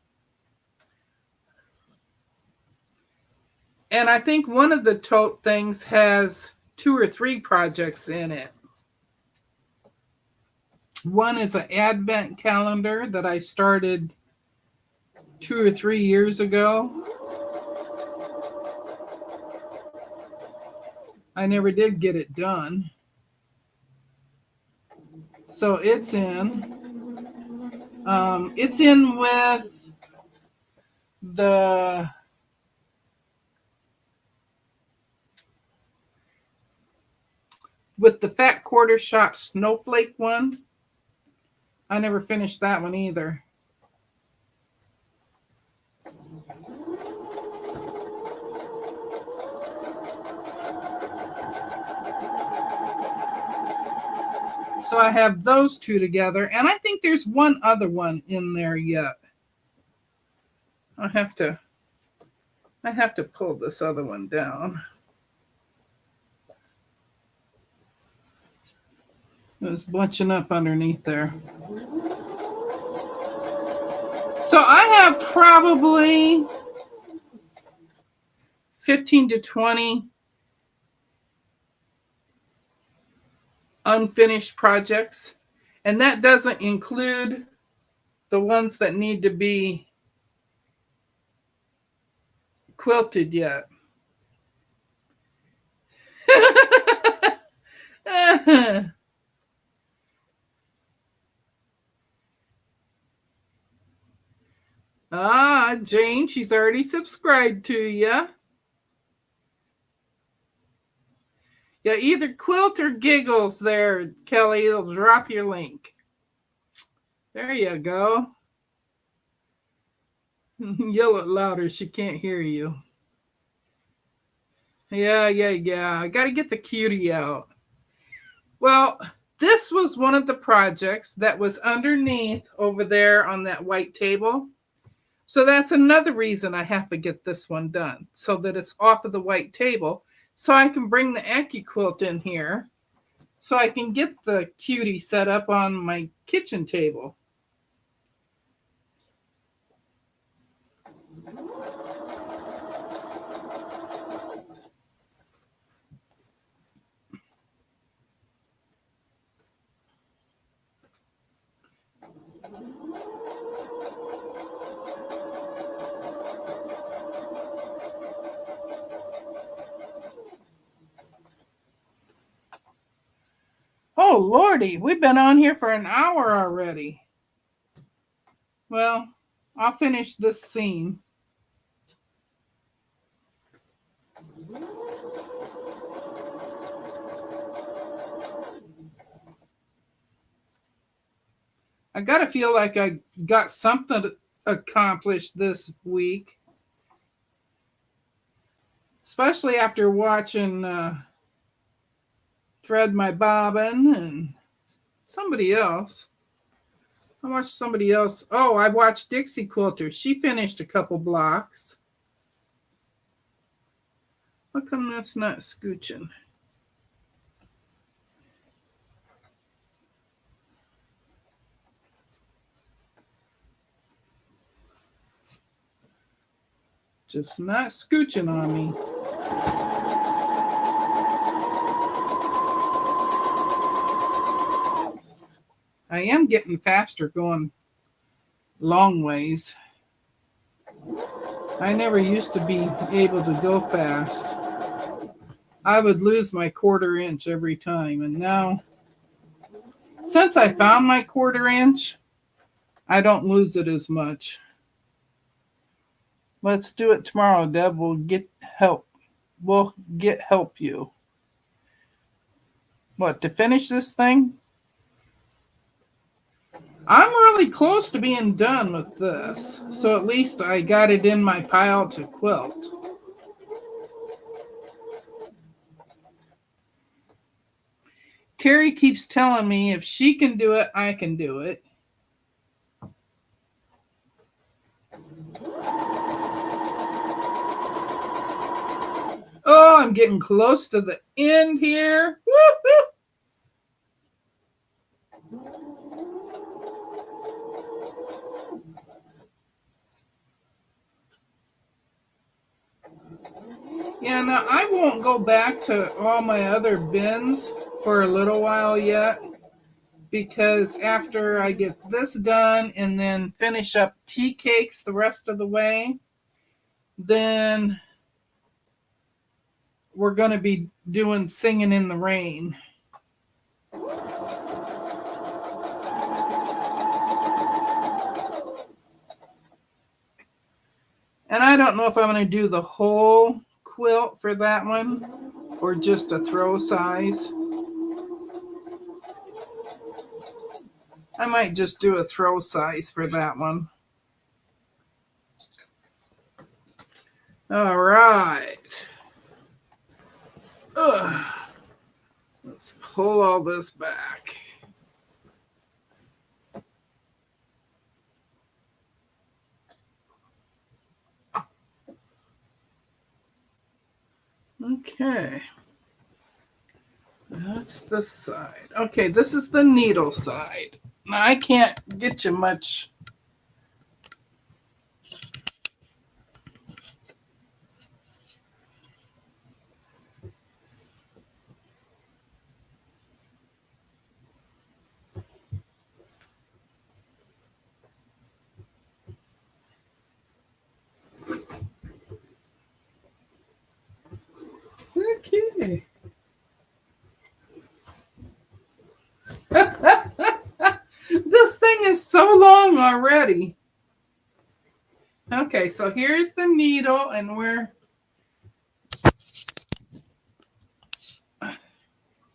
And I think one of the tote things has 2 or 3 projects in it. One is an advent calendar that I started 2 or 3 years ago. I never did get it done. So it's in. It's in the with the Fat Quarter Shop Snowflake one. I never finished that one either. So I have those two together, and I think there's one other one in there yet. I have to pull this other one down. It was bunching up underneath there. So I have probably 15 to 20 unfinished projects, and that doesn't include the ones that need to be quilted yet. Jane, she's already subscribed to you. Yeah, either Quilt or Giggles there, Kelly. It'll drop your link. There you go. Yell it louder. She can't hear you. Yeah. I got to get the cutie out. Well, this was one of the projects that was underneath over there on that white table. So that's another reason I have to get this one done, so that it's off of the white table, so I can bring the AccuQuilt in here, so I can get the cutie set up on my kitchen table. Oh, Lordy, we've been on here for an hour already. Well, I'll finish this seam. I gotta feel like I got something accomplished this week, especially after watching Thread My Bobbin and somebody else. I watched somebody else. Oh, I watched Dixie Quilter. She finished a couple blocks. How come that's not scooching? Just not scooching on me. I am getting faster going long ways. I never used to be able to go fast. I would lose my 1/4 inch every time. And now, since I found my 1/4 inch, I don't lose it as much. Let's do it tomorrow, Deb. We'll get help. We'll help you. What, to finish this thing? I'm really close to being done with this. So at least I got it in my pile to quilt. Terry keeps telling me if she can do it, I can do it. Oh, I'm getting close to the end here. Woo-hoo! Yeah, now I won't go back to all my other bins for a little while yet, because after I get this done and then finish up tea cakes the rest of the way, then we're going to be doing Singing in the Rain. And I don't know if I'm going to do the whole quilt for that one or just a throw size. I might just do a throw size for that one. All right. Ugh. Let's pull all this back. Okay. That's the side. Okay, this is the needle side. Now I can't get you much. Okay. This thing is so long already. Okay, so here's the needle and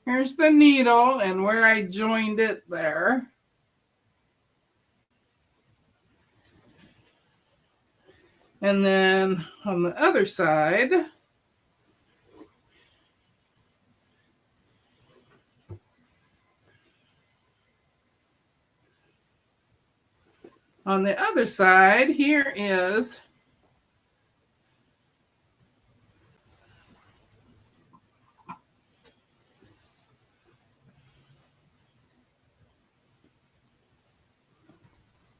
here's the needle and where I joined it there. And then on the other side, here is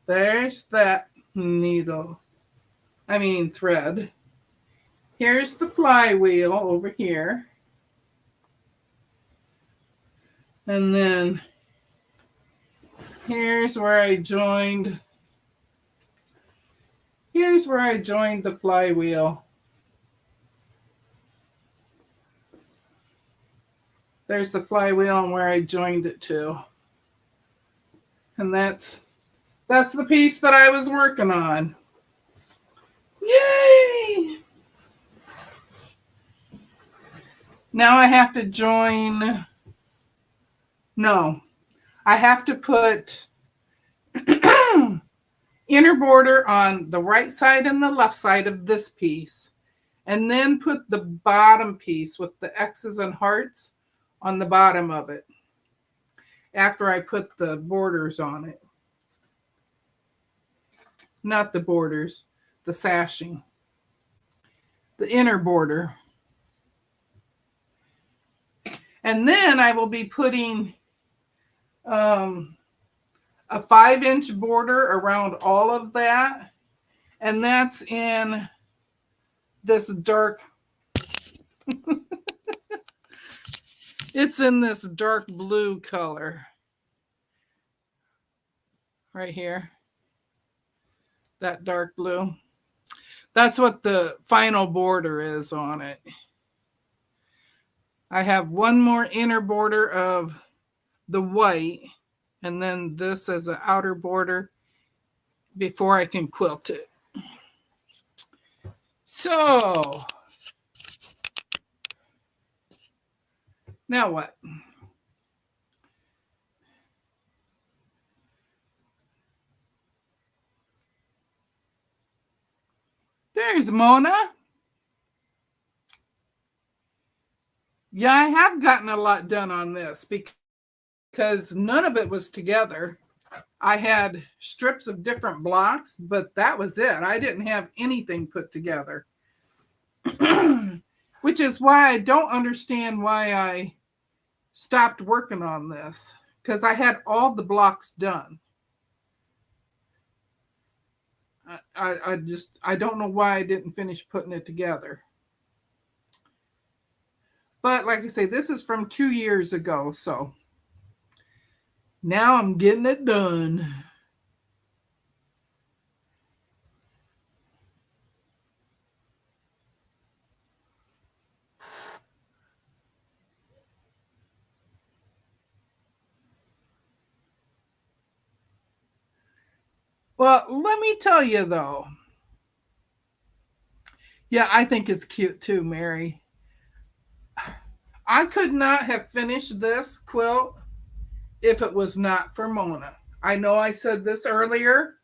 there's that thread. Here's the flywheel over here. And then here's where I joined the flywheel. There's the flywheel and where I joined it to. And that's the piece that I was working on. Yay! Now I have to join. No, I have to put inner border on the right side and the left side of this piece, and then put the bottom piece with the X's and hearts on the bottom of it after I put the borders on it. Not the borders, the sashing. The inner border. And then I will be putting a 5-inch border around all of that. And that's in this dark. It's in this dark blue color. Right here. That dark blue. That's what the final border is on it. I have one more inner border of the white, and then this as an outer border before I can quilt it. So, now what? There's Mona. Yeah, I have gotten a lot done on this because none of it was together. I had strips of different blocks, but that was it. I didn't have anything put together. Which is why I don't understand why I stopped working on this, because I had all the blocks done. I don't know why I didn't finish putting it together. But like I say, this is from 2 years ago, so now I'm getting it done. Well, let me tell you though. Yeah, I think it's cute too, Mary. I could not have finished this quilt if it was not for Mona. I know I said this earlier,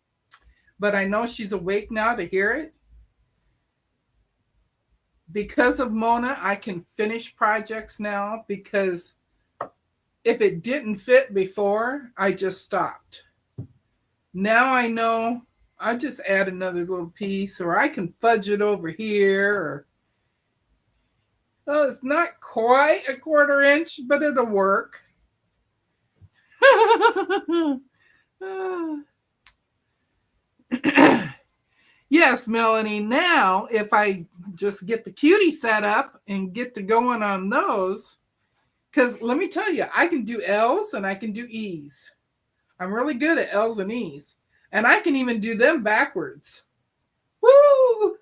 but I know she's awake now to hear it. Because of Mona, I can finish projects now because if it didn't fit before, I just stopped. Now I know I just add another little piece, or I can fudge it over here, or well, it's not quite a 1/4 inch, but it'll work. Yes, Melanie. Now, if I just get the cutie set up and get to going on those, because let me tell you, I can do L's and I can do E's. I'm really good at L's and E's. And I can even do them backwards. Woo!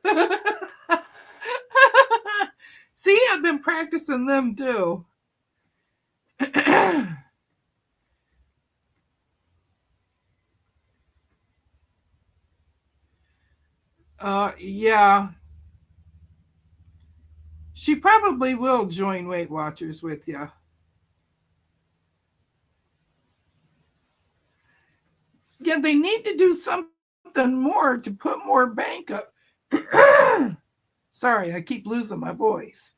See, I've been practicing them too. Yeah. She probably will join Weight Watchers with you. Yeah, they need to do something more to put more bank up. Sorry, I keep losing my voice.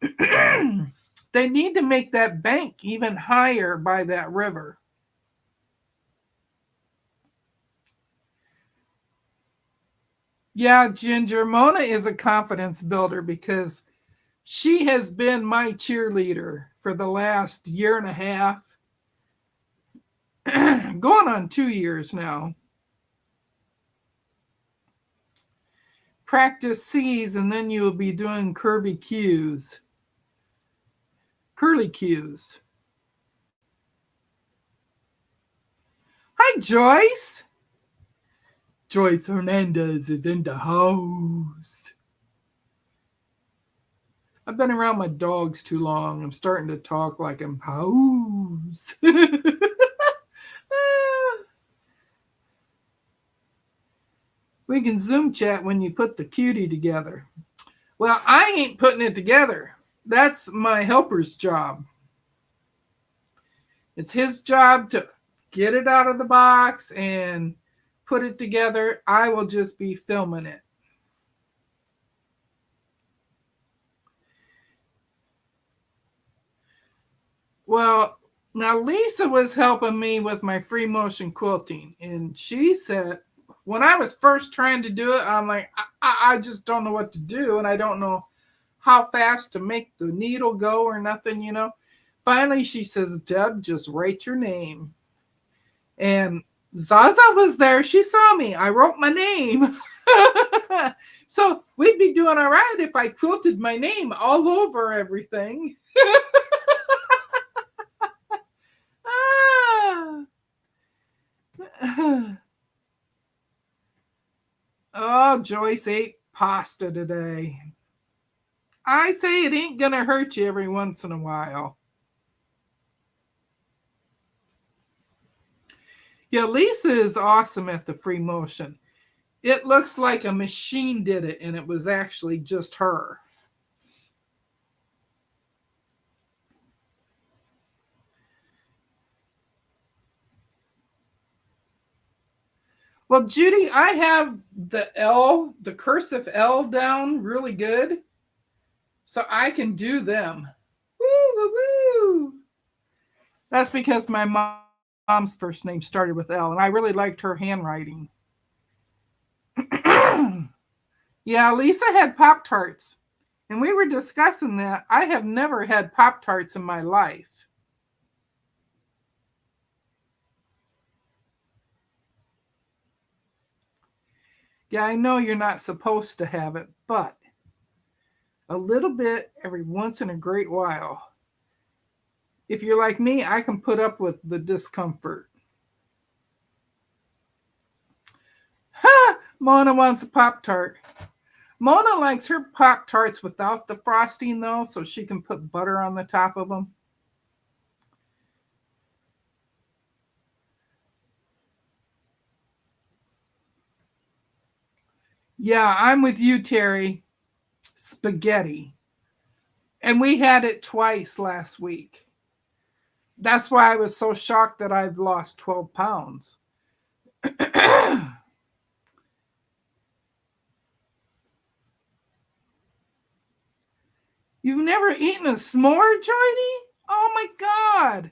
They need to make that bank even higher by that river. Yeah, Ginger, Mona is a confidence builder because she has been my cheerleader for the last year and a half, going on 2 years now. Practice C's and then you will be doing curly Q's. Curly Q's. Hi, Joyce. Joyce Hernandez is in the house. I've been around my dogs too long. I'm starting to talk like I'm house. We can Zoom chat when you put the cutie together. Well, I ain't putting it together. That's my helper's job. It's his job to get it out of the box and put it together. I will just be filming it. Well, now Lisa was helping me with my free motion quilting, and she said when I was first trying to do it, I'm like, I just don't know what to do, and I don't know how fast to make the needle go or nothing, you know. Finally, she says, Deb, just write your name. And Zaza was there. She saw me. I wrote my name. So we'd be doing all right if I quilted my name all over everything. Oh, Joyce ate pasta today. I say it ain't gonna hurt you every once in a while. Yeah, Lisa is awesome at the free motion. It looks like a machine did it, and it was actually just her. Well, Judy, I have the L, the cursive L down really good, so I can do them. Woo, woo, woo. That's because my mom's first name started with L, and I really liked her handwriting. Yeah, Lisa had Pop Tarts, and we were discussing that. I have never had Pop Tarts in my life. Yeah, I know you're not supposed to have it, but a little bit every once in a great while. If you're like me, I can put up with the discomfort. Ha! Mona wants a Pop Tart. Mona likes her Pop Tarts without the frosting, though, so she can put butter on the top of them. Yeah, I'm with you, Terry. Spaghetti. And we had it twice last week. That's why I was so shocked that I've lost 12 pounds. You've never eaten a s'more, Johnny? Oh my God.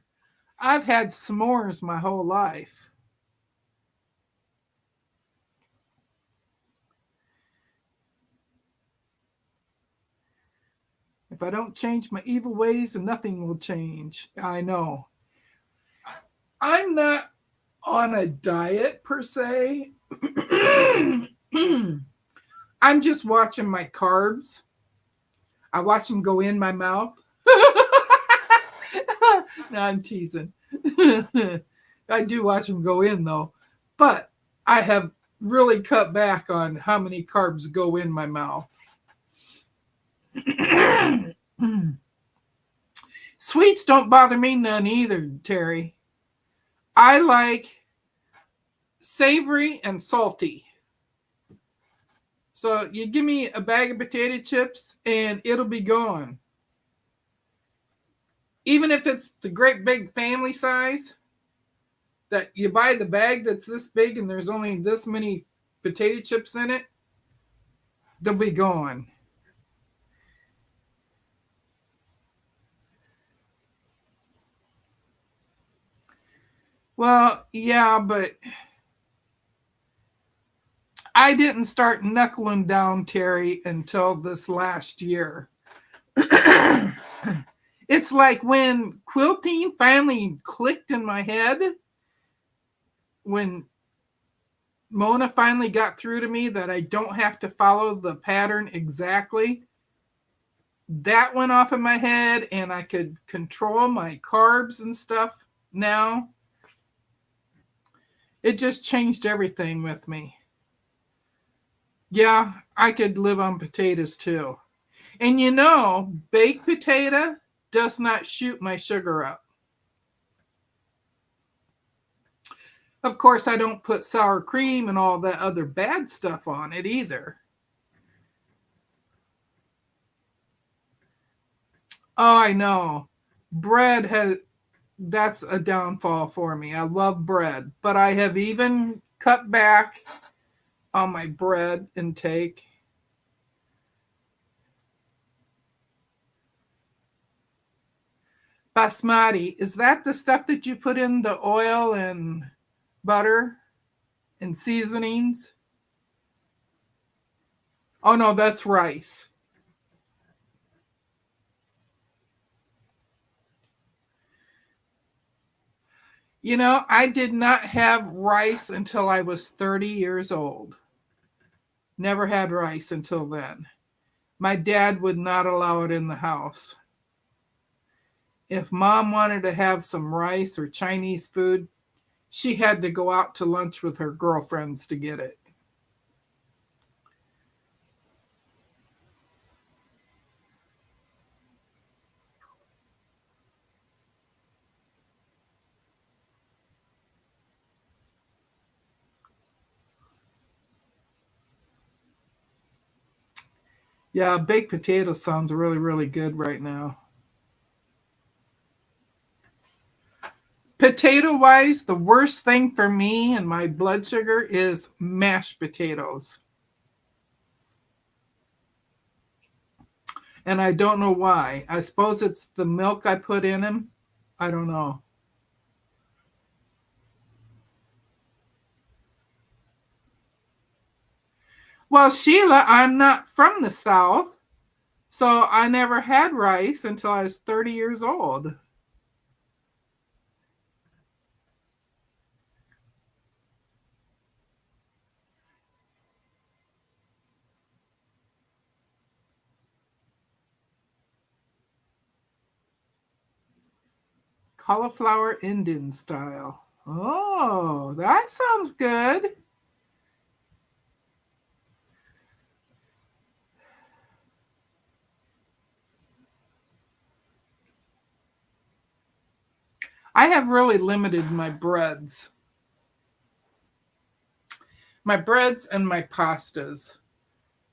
I've had s'mores my whole life. If I don't change my evil ways, then nothing will change. I know. I'm not on a diet per se. I'm just watching my carbs. I watch them go in my mouth. No, I'm teasing. I do watch them go in though. But I have really cut back on how many carbs go in my mouth. Sweets don't bother me none either, Terry. I like savory and salty. So you give me a bag of potato chips and it'll be gone. Even if it's the great big family size, that you buy the bag that's this big and there's only this many potato chips in it, they'll be gone. Well, yeah, but I didn't start knuckling down, Terry, until this last year. It's like when quilting finally clicked in my head, when Mona finally got through to me that I don't have to follow the pattern exactly. That went off in my head, and I could control my carbs and stuff now. It just changed everything with me. Yeah, I could live on potatoes too. And you know, baked potato does not shoot my sugar up. Of course, I don't put sour cream and all that other bad stuff on it either. Oh, I know. Bread has That's a downfall for me. I love bread, but I have even cut back on my bread intake. Basmati, is that the stuff that you put in the oil and butter and seasonings? Oh no, that's rice. You know, I did not have rice until I was 30 years old. Never had rice until then. My dad would not allow it in the house. If mom wanted to have some rice or Chinese food, she had to go out to lunch with her girlfriends to get it. Yeah, baked potato sounds really, really good right now. Potato wise, the worst thing for me and my blood sugar is mashed potatoes. And I don't know why. I suppose it's the milk I put in them. I don't know. Well, Sheila, I'm not from the South, so I never had rice until I was 30 years old. Cauliflower Indian style. Oh, that sounds good. I have really limited my breads and my pastas.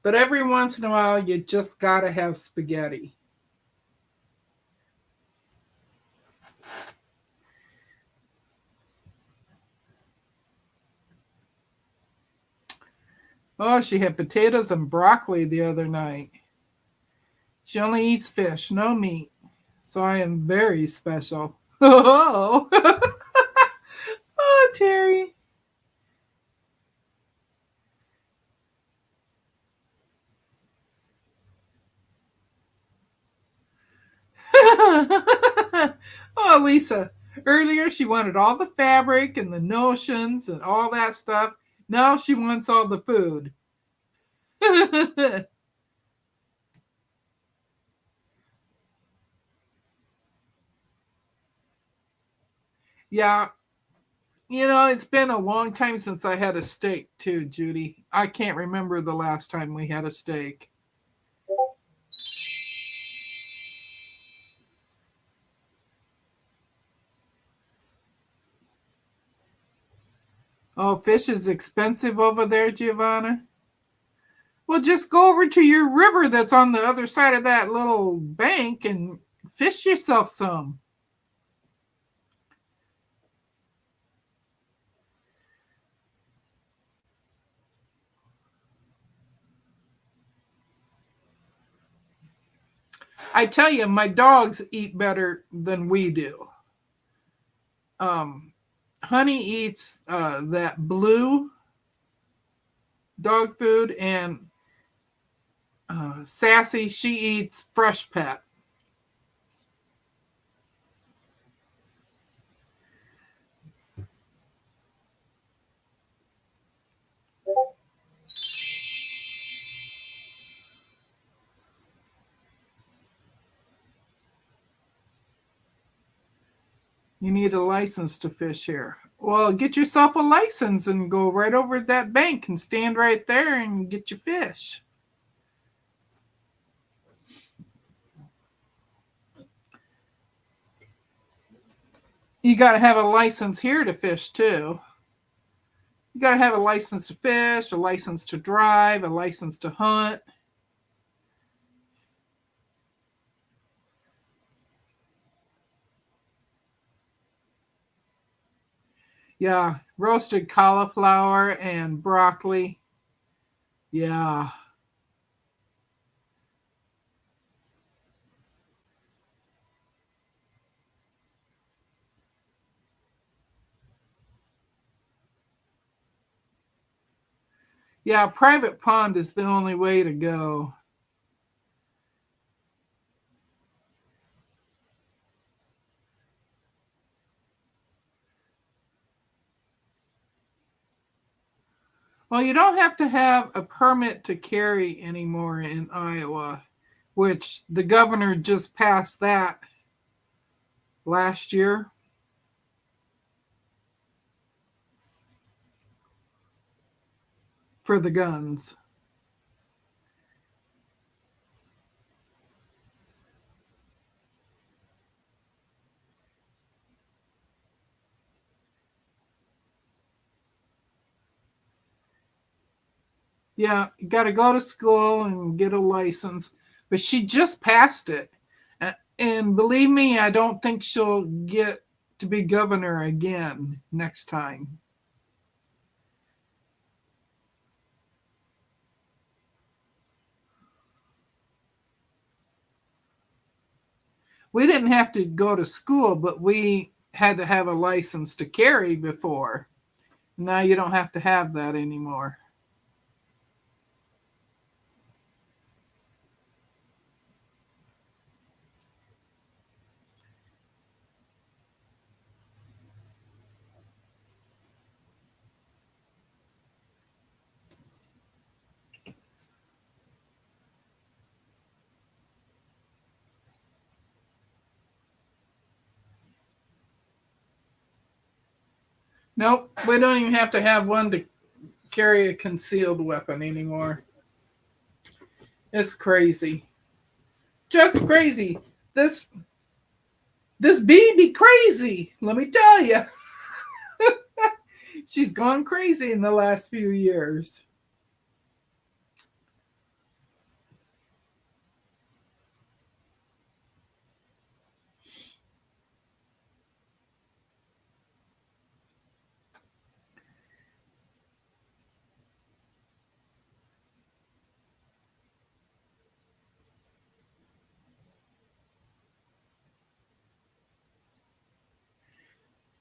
But every once in a while, you just got to have spaghetti. Oh, she had potatoes and broccoli the other night. She only eats fish, no meat. So I am very special. Oh, oh Terry. Oh, Lisa. Earlier, she wanted all the fabric and the notions and all that stuff. Now she wants all the food. Yeah, it's been a long time since I had a steak, too, Judy. I can't remember the last time we had a steak. Oh, fish is expensive over there, Giovanna? Well, just go over to your river that's on the other side of that little bank and fish yourself some. I tell you, my dogs eat better than we do. Um, Honey eats that blue dog food, and Sassy, she eats fresh pet. You need a license to fish here. Well, get yourself a license and go right over to that bank and stand right there and get your fish. You got to have a license here to fish too. You got to have a license to fish, a license to drive, a license to hunt. Yeah, roasted cauliflower and broccoli. Yeah. Yeah, private pond is the only way to go. Well, you don't have to have a permit to carry anymore in Iowa, which the governor just passed that last year for the guns. Yeah, you got to go to school and get a license. But she just passed it. And believe me, I don't think she'll get to be governor again next time. We didn't have to go to school, but we had to have a license to carry before. Now you don't have to have that anymore. Nope, we don't even have to have one to carry a concealed weapon anymore. It's crazy. Just crazy. This bee be crazy, let me tell you. She's gone crazy in the last few years.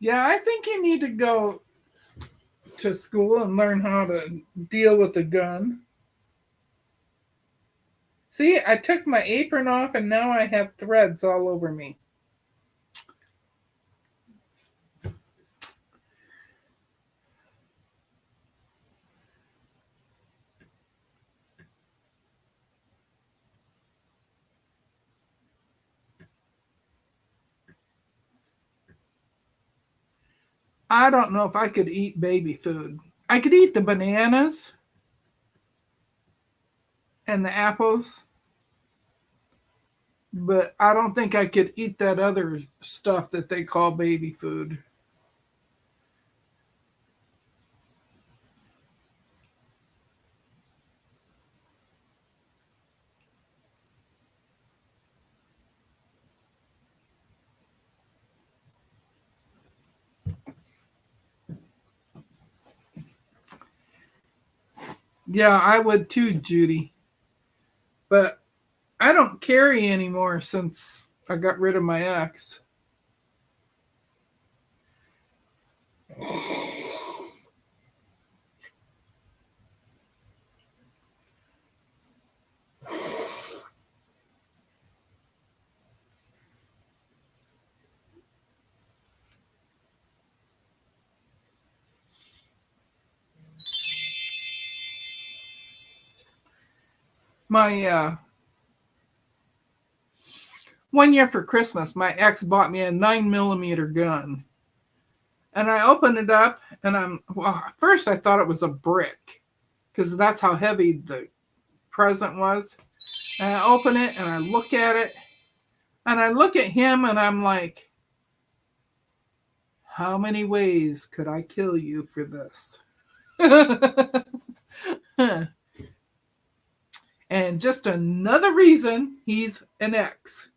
Yeah, I think you need to go to school and learn how to deal with a gun. See, I took my apron off and now I have threads all over me. I don't know if I could eat baby food. I could eat the bananas and the apples, but I don't think I could eat that other stuff that they call baby food. Yeah, I would too, Judy. But I don't carry anymore since I got rid of my ex. My 1 year for Christmas, my ex bought me a 9mm gun. And I opened it up, and at first I thought it was a brick because that's how heavy the present was. And I open it and I look at it, and I look at him, and I'm like, how many ways could I kill you for this? And just another reason he's an ex.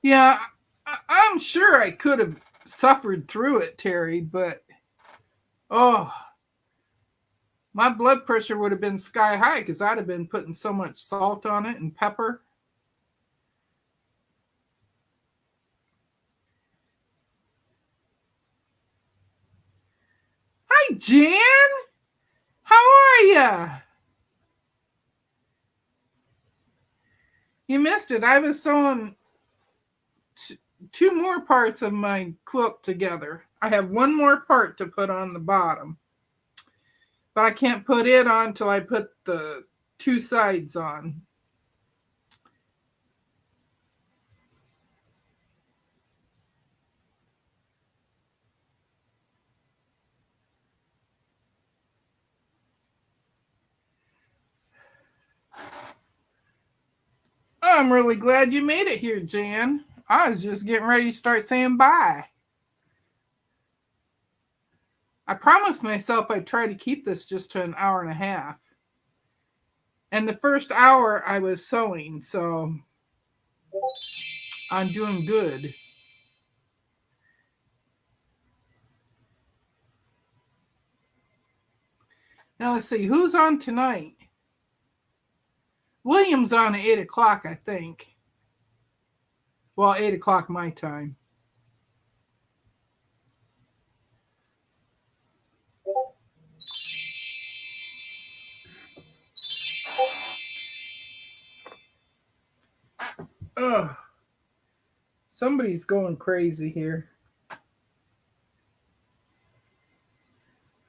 Yeah, I'm sure I could have suffered through it, Terry, but oh, my blood pressure would have been sky high because I'd have been putting so much salt on it and pepper. Hi, Jan. How are ya? You missed it. I was sewing two more parts of my quilt together. I have one more part to put on the bottom, but I can't put it on till I put the two sides on. I'm really glad you made it here, Jan. I was just getting ready to start saying bye. I promised myself I'd try to keep this just to an hour and a half. And the first hour I was sewing, so I'm doing good. Now let's see, who's on tonight? William's on at 8 o'clock, I think. Well, 8 o'clock my time. Ugh. Somebody's going crazy here.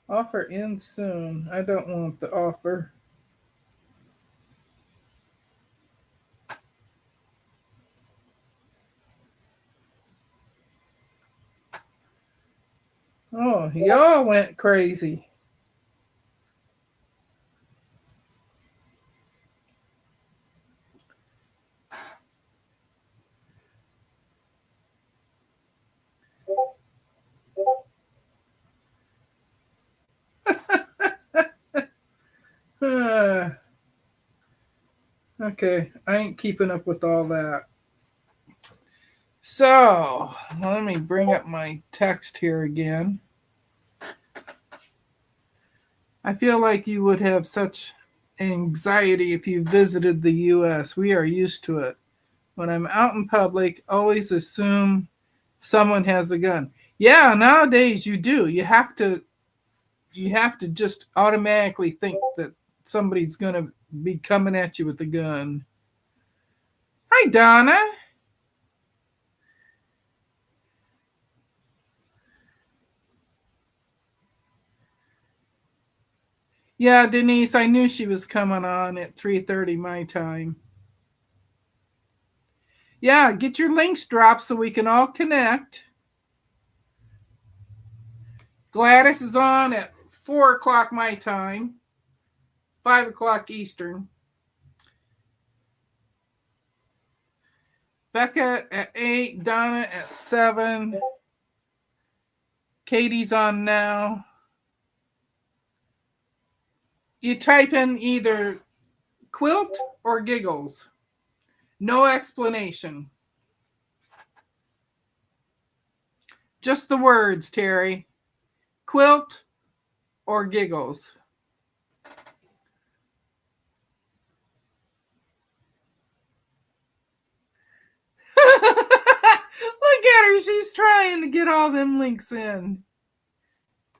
Offer ends soon. I don't want the offer. Oh, y'all went crazy. Uh, okay, I ain't keeping up with all that. So let me bring up my text here again. I feel like you would have such anxiety if you visited the US. We are used to it. When I'm out in public, always assume someone has a gun. Yeah, nowadays you do. You have to just automatically think that somebody's going to be coming at you with a gun. Hi, Donna. Yeah, Denise, I knew she was coming on at 3:30 my time. Yeah, get your links dropped so we can all connect. Gladys is on at 4 o'clock my time, 5 o'clock Eastern. Becca at 8, Donna at 7. Katie's on now. You type in either quilt or giggles. No explanation. Just the words, Terry. Quilt or giggles. Look at her. She's trying to get all them links in.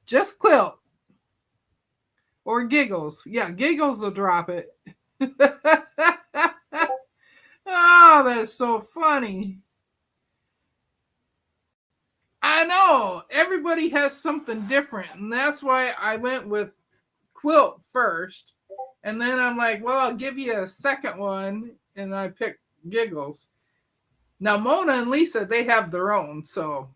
Just quilt or giggles. Yeah, giggles will drop it. Oh, that's so funny. I know. Everybody has something different. And that's why I went with quilt first. And then I'm like, well, I'll give you a second one. And I picked giggles. Now, Mona and Lisa, they have their own. So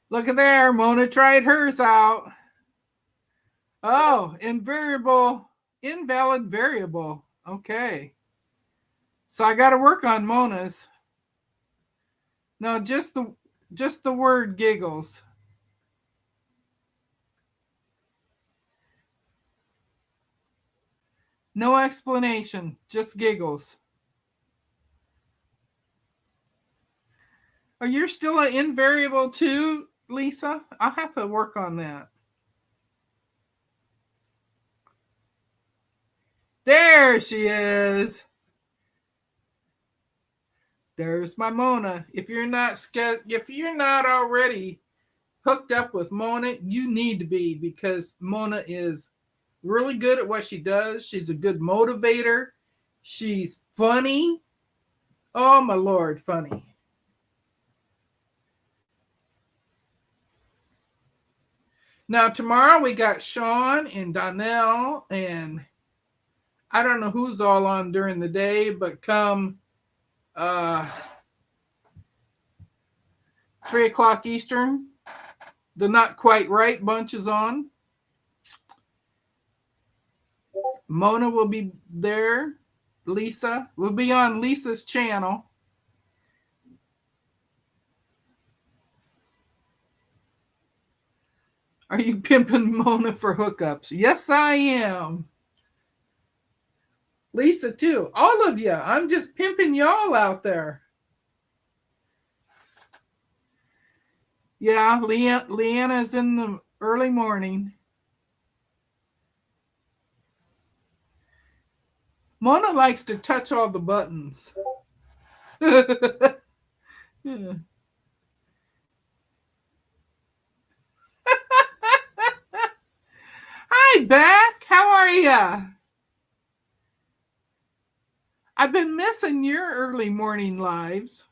look at there. Mona tried hers out. Oh, invalid variable. Okay. So I got to work on Mona's. No, just the word giggles. No explanation, just giggles. Are you still an invariable too, Lisa? I'll have to work on that. There she is. There's my Mona. If you're not already hooked up with Mona, you need to be, because Mona is really good at what she does. She's a good motivator. She's funny. Oh my Lord, funny. Now tomorrow we got Sean and Donnell, and I don't know who's all on during the day, but come 3 o'clock Eastern, the Not Quite Right bunch is on. Mona will be there. Lisa will be on Lisa's channel. Are you pimping Mona for hookups? Yes, I am. Lisa, too. All of you. I'm just pimping y'all out there. Yeah, Leanna's in the early morning. Mona likes to touch all the buttons. Hi, Beck. How are you? I've been missing your early morning lives.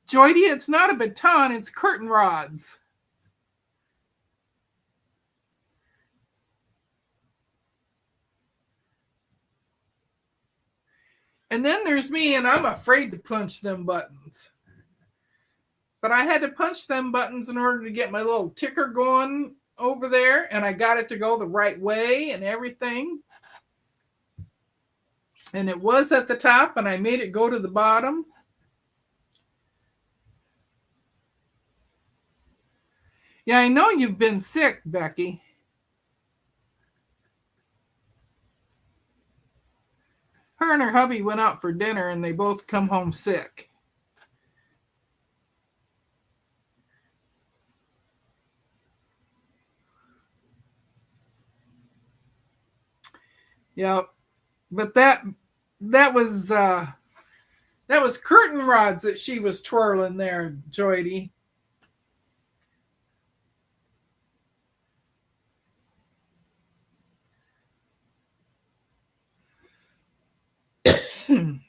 Joydy, it's not a baton, it's curtain rods. And then there's me, and I'm afraid to punch them buttons. But I had to punch them buttons in order to get my little ticker going over there, and I got it to go the right way and everything. And it was at the top, and I made it go to the bottom. Yeah, I know you've been sick, Becky. Her and her hubby went out for dinner and they both come home sick. Yep. But that was curtain rods that she was twirling there, Joydy. When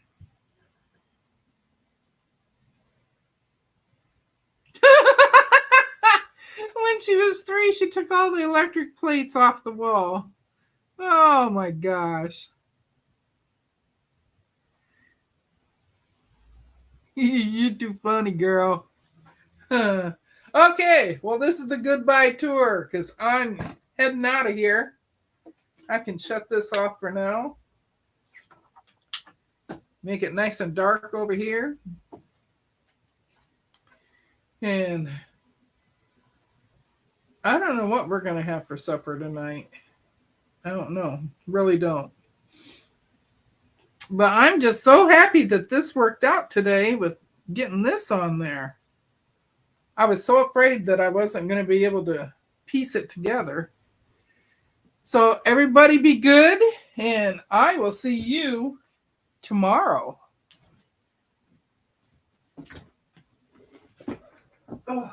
she was 3, she took all the electric plates off the wall. Oh my gosh. You're too funny, girl. Okay, well, this is the goodbye tour because I'm heading out of here. I can shut this off for now. Make it nice and dark over here. And I don't know what we're going to have for supper tonight. I don't know. Really don't. But I'm just so happy that this worked out today with getting this on there. I was so afraid that I wasn't going to be able to piece it together. So everybody be good, and I will see you tomorrow. Oh.